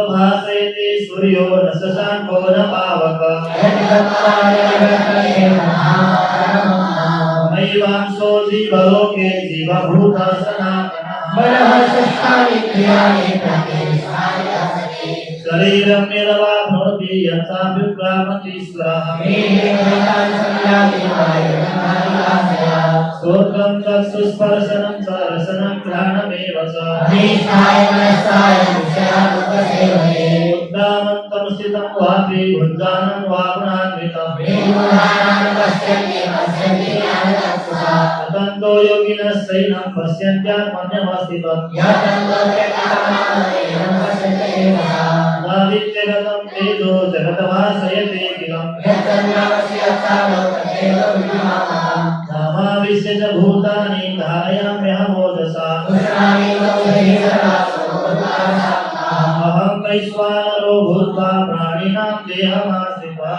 भासयते सूर्यो न शशाङ्को न पावकः मयिवांशो जीवलोके जीवभूतः सनातनः शरीरं यदवाप्नोति यथा विक्रामति स्वः श्रोत्रं चक्षुस्पर्शनं च रसनं घ्राणमेव च उद्दामन्तं स्थितं वापि भुञ्जानं वा गुणान्वितं अतन्तो योगिनः सैनं पश्यन्त्यात्मन्यवस्थितम् नादित्यगतं तेजो जगतभासयते किलम् नामाविश्य च भूतानि धारयाम्यहमोजसा अहं वैश्वानरो भूत्वा प्राणिनां देहमाश्रितः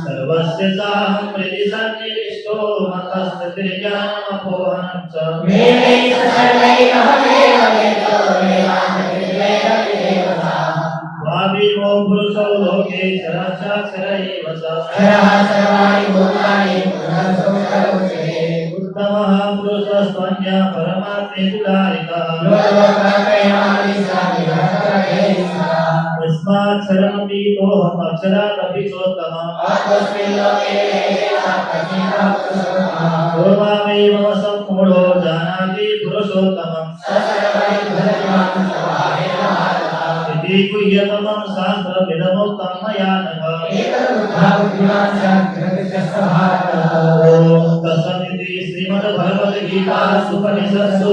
सर्वस्य चाहं हृदि सन्निविष्टो मतस्ते ज्ञानमपोहनं च वाभिमो पुरुषो लोके चराचर एव च उत्तमः पुरुषस्त्वन्यः परमात्मेतुदारितः तस्माच्छरमपीतोऽहम् अक्षरादपि चोत्तमः सर्वमेव सम्मूढो जानाति पुरुषोत्तमम् इति गुह्यतमं शास्त्रमिदमुक्तं मया नघ तत्सदिति श्रीमद्भगवद्गीतासु उपनिषत्सु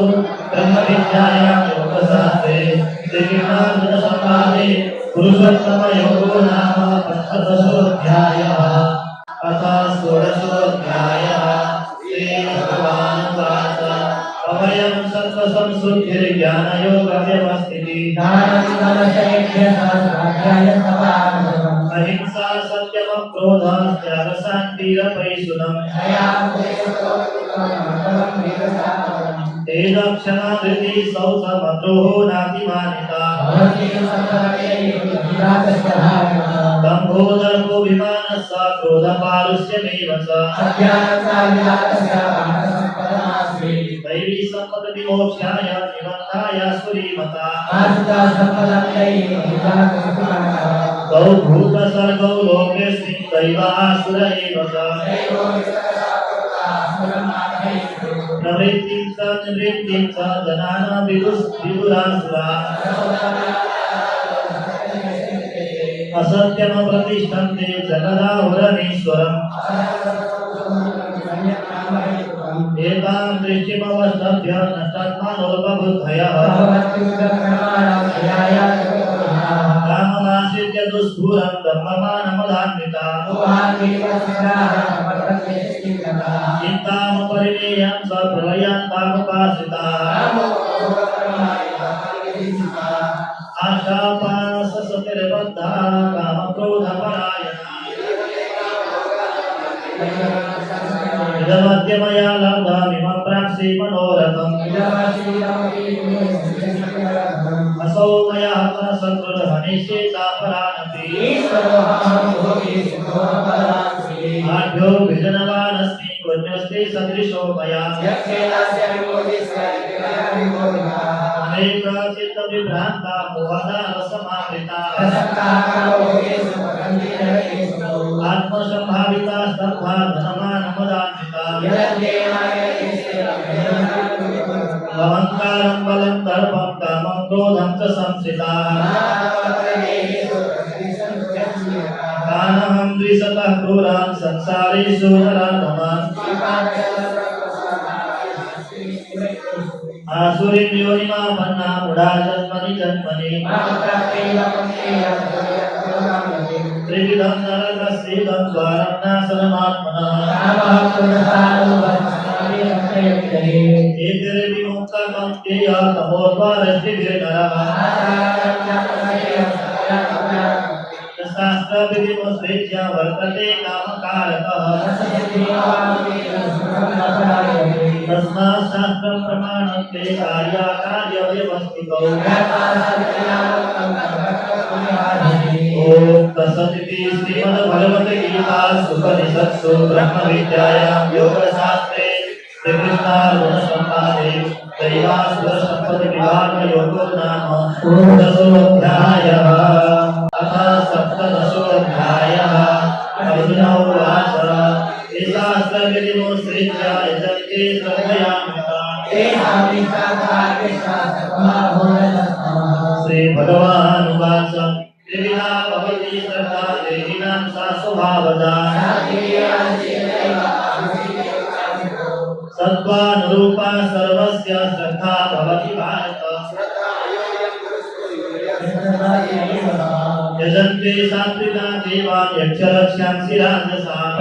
ब्रह्मविद्यायां योगशास्त्रे श्रीकृष्णार्जुनसंवादे पुरुषोत्तमयोगो नाम पञ्चदशोऽध्यायः अथ षोडशोऽध्यायः श्रीभगवानुवाच अभयं सत्त्वसंशुद्धिर्ज्ञानयोगव्यवस्थितिः अहिंसा सत्यमक्रोधः त्यागशान्तिरपैशुनम् तेजक्षमा धृतिः सौचमद्रोहो नातिमानिता दम्भो दर्पोऽभिमानस्य क्रोधपारुष्यमेव च दैवी सम्पदविमोक्षाय निबन्धाय सुरीमता गौ भूतसर्गौ लोकेऽस्मिन् दैवासुर एव च प्रवृत्तिं च निवृत्तिं च जनानां विदुरासुरा असत्यमप्रतिष्ठन्ते जगदाहुरनीश्वरम् एतां दृष्टिमवष्टभ्य नष्टात्मानोपबुद्धयः काममाश्रित्य दुष्पूरं धर्ममानमदान्विताः चिन्तामपरिमेयं स प्रलयान्तामुपाश्रिताः आशापाशसतिर्बद्धा कामक्रोधपरायणा इदमद्य मया लब्धमिमं प्राप्स्ये मनोरथम् असौ मया हतः शत्रुर्हनिष्ये चापरानपि आढ्यो विजनवानस्मि पुण्यस्ते सदृशो मया अनेकचित्तविभ्रान्ता मोहदारसमावृता आत्मसम्भाविता स्तब्धा धनमानमदान्विता अहङ्कारं बलं दर्पं कामं क्रोधं च संश्रिताः कानहं द्विषतः क्रूरान् संसारेषु नराधमान् आसुरीं योनिमापन्ना मुढा जन्मनि जन्मनि त्रिविधं नरकस्येदं द्वारं नाशनमात्मनः एतिर्विमुक्तकं तमोद्वारस्त्रिभिर्नरः शास्त्रविधिमुत्सृज्य वर्तते कामकारकः तस्मात् शास्त्रं प्रमाणत्वे कार्याकार्यव्यवस्थितौ ॐ तत्सदिति श्रीमद्भगवद्गीतासूपनिषत्सु ब्रह्मविद्यायां योगशास्त्रे श्रीकृष्णार्जुनसंवादे दैवासुरसम्पदविभागयोगो नाम षोडशोऽध्यायः अथ सप्तदशोऽध्यायः अर्जुन उवाच शास्त्रविधिमुत्सृज्य यजन्ते श्रद्धयामिताः श्रीभगवानुवाच त्रिविधा भवति श्रद्धा देहिनां सा स्वभावजा सत्त्वानुरूपा सर्वस्य श्रद्धा भवति भारत यजन्ते सात्विका देवान् यक्षरक्ष्यांसि राजसाः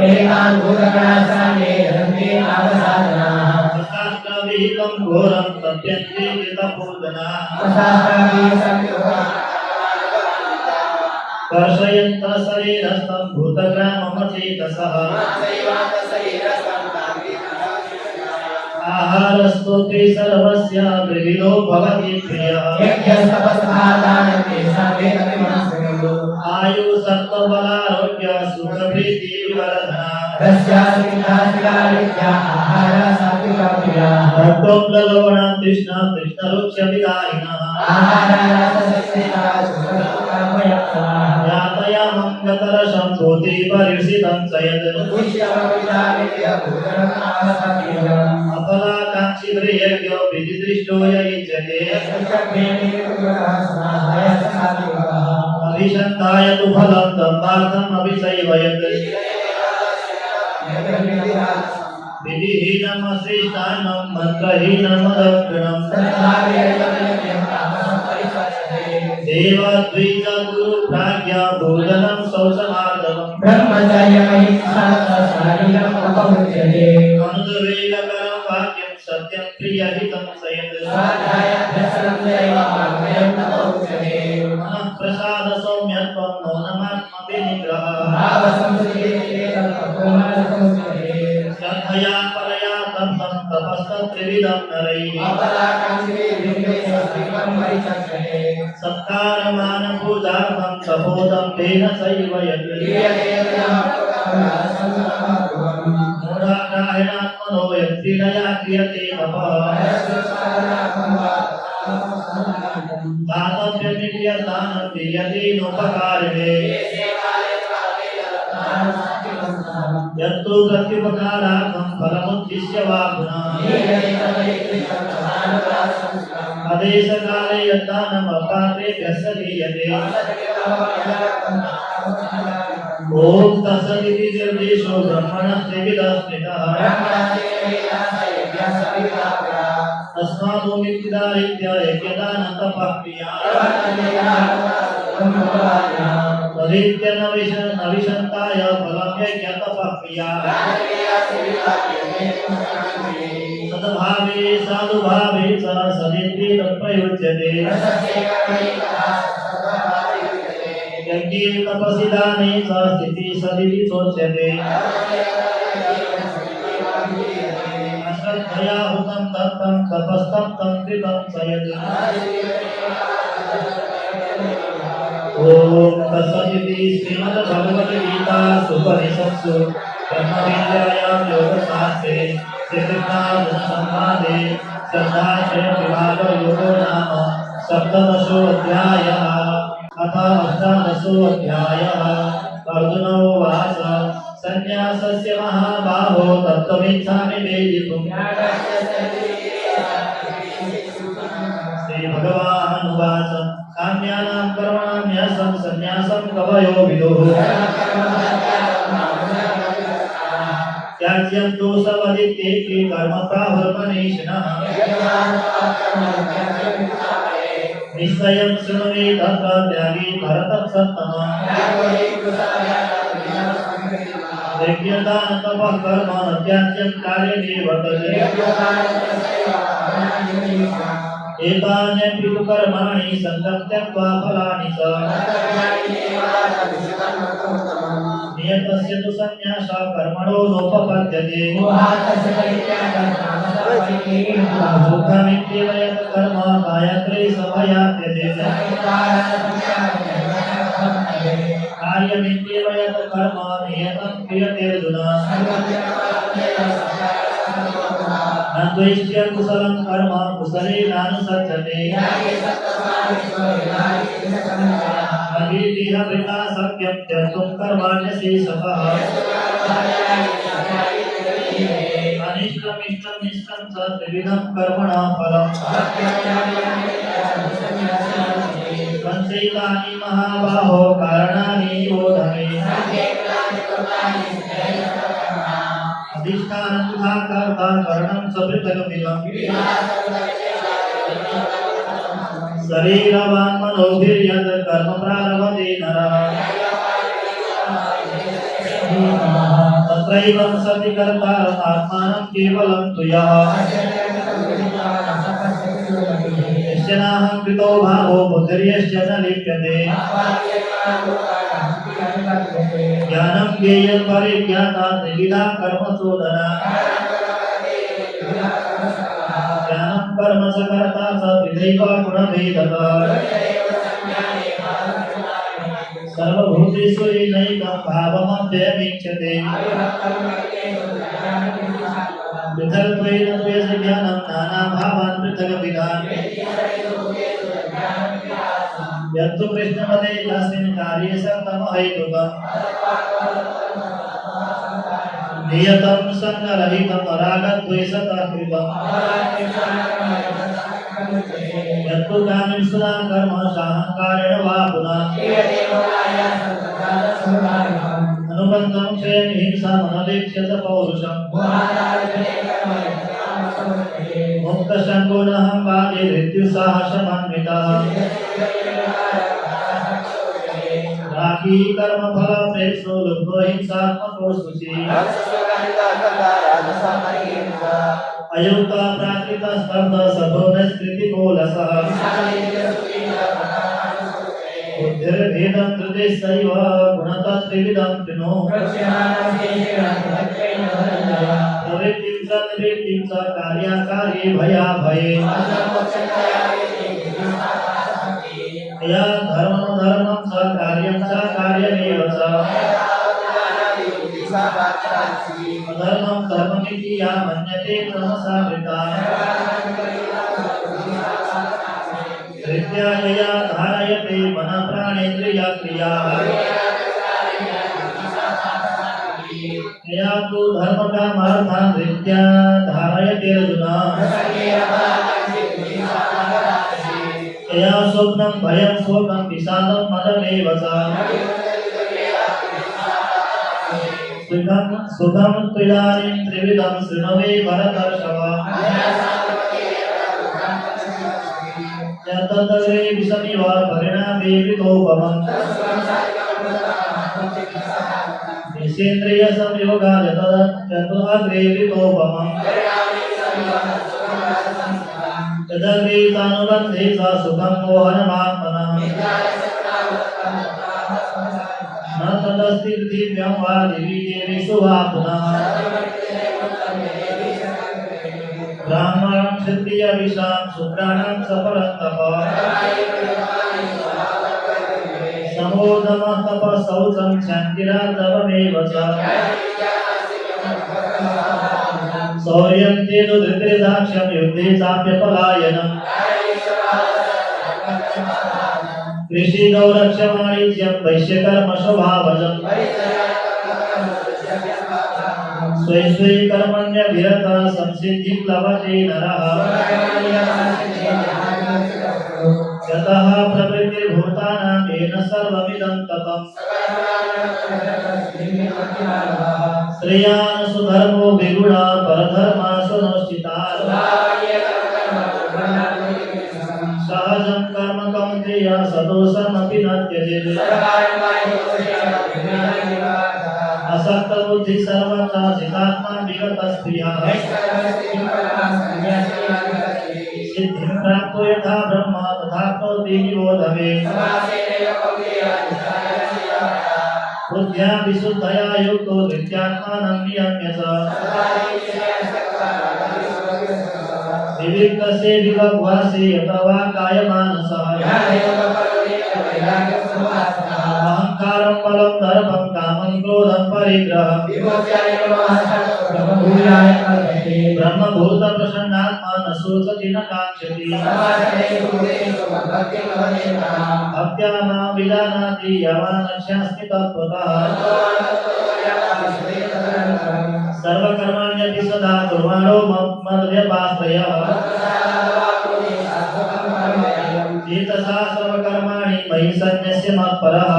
शास्त्रविहितं घोरं तप्यन्ते कृतपूजनाः कर्षयन्तः शरीरस्थं भूतग्राममचेतसः आहारस्तोत्रे सर्वस्य विविधो भवति प्रियः आयु सत्त्वबलारोग्य सुखप्रीतिविवर्धना रक्तोप्लवणं तृष्णा तृष्णरुक्षविदायिनः यातयामं गतरसं भूति परिषितं च यत् अपलाकाङ्क्षिभिर्यज्ञो विधिदृष्टो य युज्यते अभिषन्धाय तु फलं दम्भार्थम् अभिसैवयत् विधिहीनम् अश्रेष्ठान्नं मन्त्रहीनम् अदक्षिणम् देवद्विज गुरु प्राज्ञा भोजनं शौचमार्दवम् अनुद्वेगकरं वाक्यं सत्यं प्रियहितं च श्रद्धया परया तप्तं तपस्तत्त्रिविधं नरैः सत्कारमानपूजार्थं तपोदम्भेन सैव यत् मूढाग्राहेणात्मनो यत्क्रीडया क्रियते तपः दातव्यमित्यदानं दीयते नोपकारिणे यत्तु प्रत्युपकारार्थं फलमुद्दिश्य वा पुनः आदेशकाले यद्दानम् अपात्रेभ्यः दीयते ॐ तत्सदिति निर्देशो ब्रह्मणः त्रिविधः स्मृतः तस्मादोमित्तिदारित्य यज्ञदानं तपः क्रिया तदित्य नविशन्ताय फलं यज्ञतपः क्रिया सद्भावे साधुभावे च सदिति तत्प्रयुज्यते यज्ञे तपसि दाने च स्थितिः सदिति चोच्यते अश्रद्धया हुतं तप्तं तपस्तप्तं कृतं स यत् ॐ तत्सदिति श्रीमद्भगवद्गीतासूपनिषत्सु ब्रह्मविद्यायां योगशास्त्रे श्रीकृष्णार्जुनसंवादे श्रद्धाश्रयविभागयोगो नाम सप्तदशोऽध्यायः अथ अष्टादशोऽध्यायः अर्जुन उवाच सन्न्यासस्य महाबाहो तत्त्वमिच्छामि वेदितुम् श्रीभगवानुवाच काम्यानां कर्मणां न्यासं सन्न्यासं कवयो विदुः त्याज्यं दोषवदित्येके कर्म प्राहुर्मनीषिणः निश्चयं शृणु मे तत्र त्यागी भरतः सत्तमः यज्ञदानतपः कर्म न त्याज्यं कार्यमेव तत् एतान्यपि तु कर्माणि सङ्गं त्यक्त्वा फलानि च नियतस्य तु सन्न्यासः कर्मणो नोपपद्यते सुखमित्येव यत् कर्म गायत्री सभयात्यते कार्यमित्येव यत् कर्म नियतं क्रियते अर्जुन न द्वेष्ट्य कुशलं कर्म कुशलेनानुसज्जते अभीतिः वृथा सत्यं त्यक्तुं कर्माण्यशेषतः अनिष्टमिष्टं निष्टं च त्रिविधं कर्मणां फलम् संचैतानि महाबाहो कारणानि बोध मे अधिष्ठानं तथा कर्ता करणं च पृथग्विधम् शरीरवाङ्मनोभिर्यद् कर्म प्रारभते नरः तत्रैवं सति कर्तारम् आत्मानं केवलं तु यः यस्य नाहं कृतो भावो बुद्धिर्यस्य न लिप्यते ज्ञानं ज्ञेयं परिज्ञाता त्रिविधा कर्म चोदना ज्ञानं कर्म च कर्ता च विधैव गुणभेदः सर्वभूतेषु नैकं भावमव्ययमीक्षते पृथग्त्वेन द्वयस्य ज्ञानं नानाभावान् पृथग्विधान् यत्तु कृष्णपदे तस्मिन् कार्ये सत्तमहैतुकम् नियतं सङ्गरहितं रागद्वेषतः कृतम् यत्तु कामेषुना कर्म साहङ्कारेण वा पुनः अनुबन्धं क्षयं हिंसामनवेक्ष्यत पौरुषम् मुक्तशङ्को नहं वादे मृत्युसाहसमन्वितः रागी कर्मफलप्रेषो लुब्धो हिंसात्मको शुचिः अयुक्ता प्राकृतस्तब्धः सभो नैष्कृतिकोलसः बुद्धिर्भेदं धृतिश्चैव गुणतः त्रिविधं त्रिनो च कार्याकार्ये भयाभये या धर्मं च कार्यं च कार्यमेव च अधर्मं धर्ममिति या मन्यते तमसा वृता धृत्या यया धारयते मनः प्राणेन्द्रिया क्रियाः यया तु धर्मकामार्थान् धृत्या धारयते अर्जुन यया स्वप्नं भयं शोकं विषादं मदमेव च सुखं त्रिदानीं त्रिविधं शृणवे भरतर्षभ यततरे विषमिव परिणामे वितोपमम् विषेन्द्रिय संयोगा यतदग्रे वितोपमम् यदग्रे तानुबन्धे स सुखं मोहनमात्मनः न तदस्ति पृथिव्यां वा दिवि देवेषु वा पुनः ब्राह्मणं क्षत्रियविषां शूद्राणां च परन्तप समोदमः तपः शौचं क्षान्तिरार्जवमेव च शौर्यं तेनु धृतिर्दाक्ष्यं युद्धे चाप्यपलायनम् कृषि गौरक्ष्य वाणिज्यं वैश्यकर्म स्वभावजम् स्वे स्वे कर्मण्यभिरता संसिद्धिं लभते नरः यतः प्रवृत्तिर्भूतानां येन सर्वमिदं ततम् श्रेयान् सुधर्मो विगुणा परधर्मा सुनोष्ठिताः सहजं कर्म कौन्तेय सदोषमपि न त्यजेत् असक्तबुद्धि सर्वथा जितात्मा विगतस्त्रियः सिद्धिं प्राप्तो यथा ब्रह्म तथाप्नोति निबोध मे बुद्ध्या विशुद्धया युक्तो नित्यात्मानं नियम्य च विविक्तसे विभक्वासे यतवा कायमानसः अहंकारं बलं दर्पं कामं क्रोधं परिग्रहम् ब्रह्मभूत प्रसन्नात्मा न शोचति न काङ्क्षति भक्त्या मां विजानाति यावान् लक्ष्यास्मि तत्त्वतः सर्वकर्माण्यपि सदा कुर्वाणो मद्व्यपाश्रयः चेतसा सर्वकर्माणि मयि सन्न्यस्य मत्परः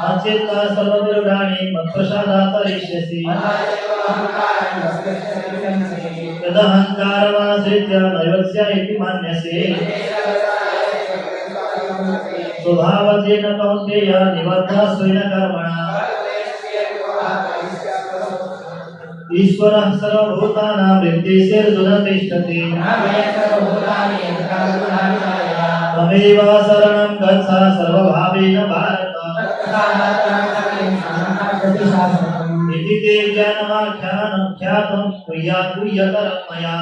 मच्चित्तः सर्वदुर्गाणि मत्प्रसादात् तरिष्यसि यदहङ्कारमाश्रित्य नैवस्य इति मन्यसे स्वभावजेन कौन्तेय निबद्धः स्वेन कर्मणा ईश्वरः सर्वभूतानां हृद्देशेऽर्जुन तिष्ठति तमेव शरणं गच्छ सर्वभावेन भारत इति ते ज्ञानमाख्यानं ख्यातं गुह्यतरं मया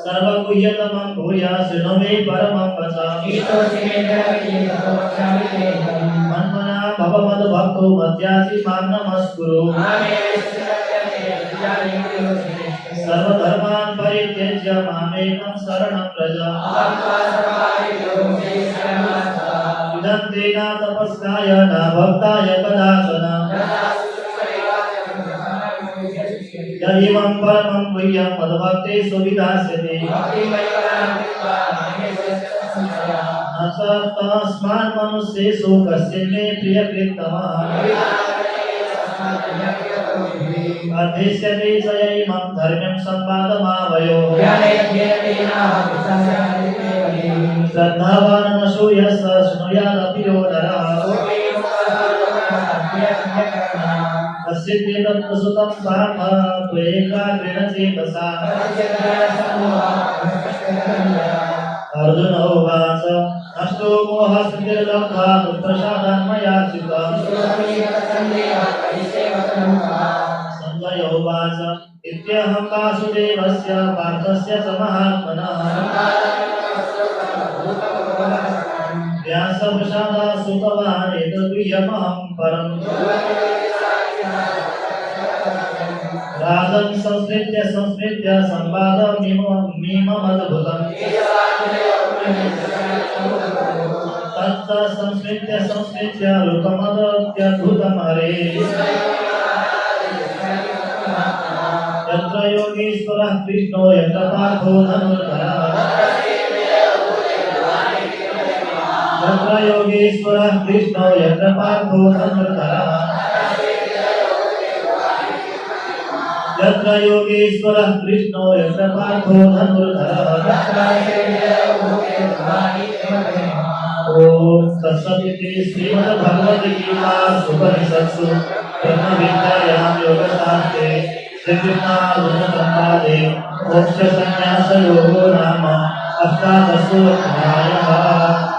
सर्वगुह्यतमं भूया शृणु मे परमं वचः मन्मना भव मद्भक्तो मद्यासि मां नमस्कुरु सर्वधर्मान् परित्यज्य मामेकं शरणं व्रज इदं ते न तपस्काय न भक्ताय कदाचन य इमं परमं गुह्यं मद्भक्ते सुविधास्यते न स तस्मात् मनुष्येषु कश्चिन् मे प्रियकृत्तमः अध्यस्यते स य इमं धर्म्यं सम्पादमावयोः श्रद्धावान् न श्रूयः स शृणुयादपि यो नरः कस्यचित् तत्प्रसुतं पाप त्वयैकाग्रेण चेतसा अर्जुन उवाच नष्टो मोहस्मृतिर्लब्ध्वा त्वत्प्रसादान् मया च्युतम् उवाच इत्यहं वासुदेवस्य पार्थस्य च महात्मनः व्यासप्रसादात् श्रुतवान् एतद्विषयमहं परम् राजन् संस्मृत्य संवादमिममद्भुतम् तत् संस्मृत्य रूपमदत्यद्भुतं हरे यत्र योगीश्वरः कृष्णो यत्र पार्थो धनुर्धरः यत्र योगीश्वरः कृष्णो यत्र पार्थो धनुर्धरः यत्र योगीश्वरः कृष्णो यत्र पार्थो धनुर्धरः ओम तत्सदिति श्रीमद्भगवद्गीतासूपनिषत्सु ब्रह्मविद्यायां योगशास्त्रे श्रीकृष्णार्जुनसंवादे मोक्षसंन्यासयोगो नाम 18 अध्यायः।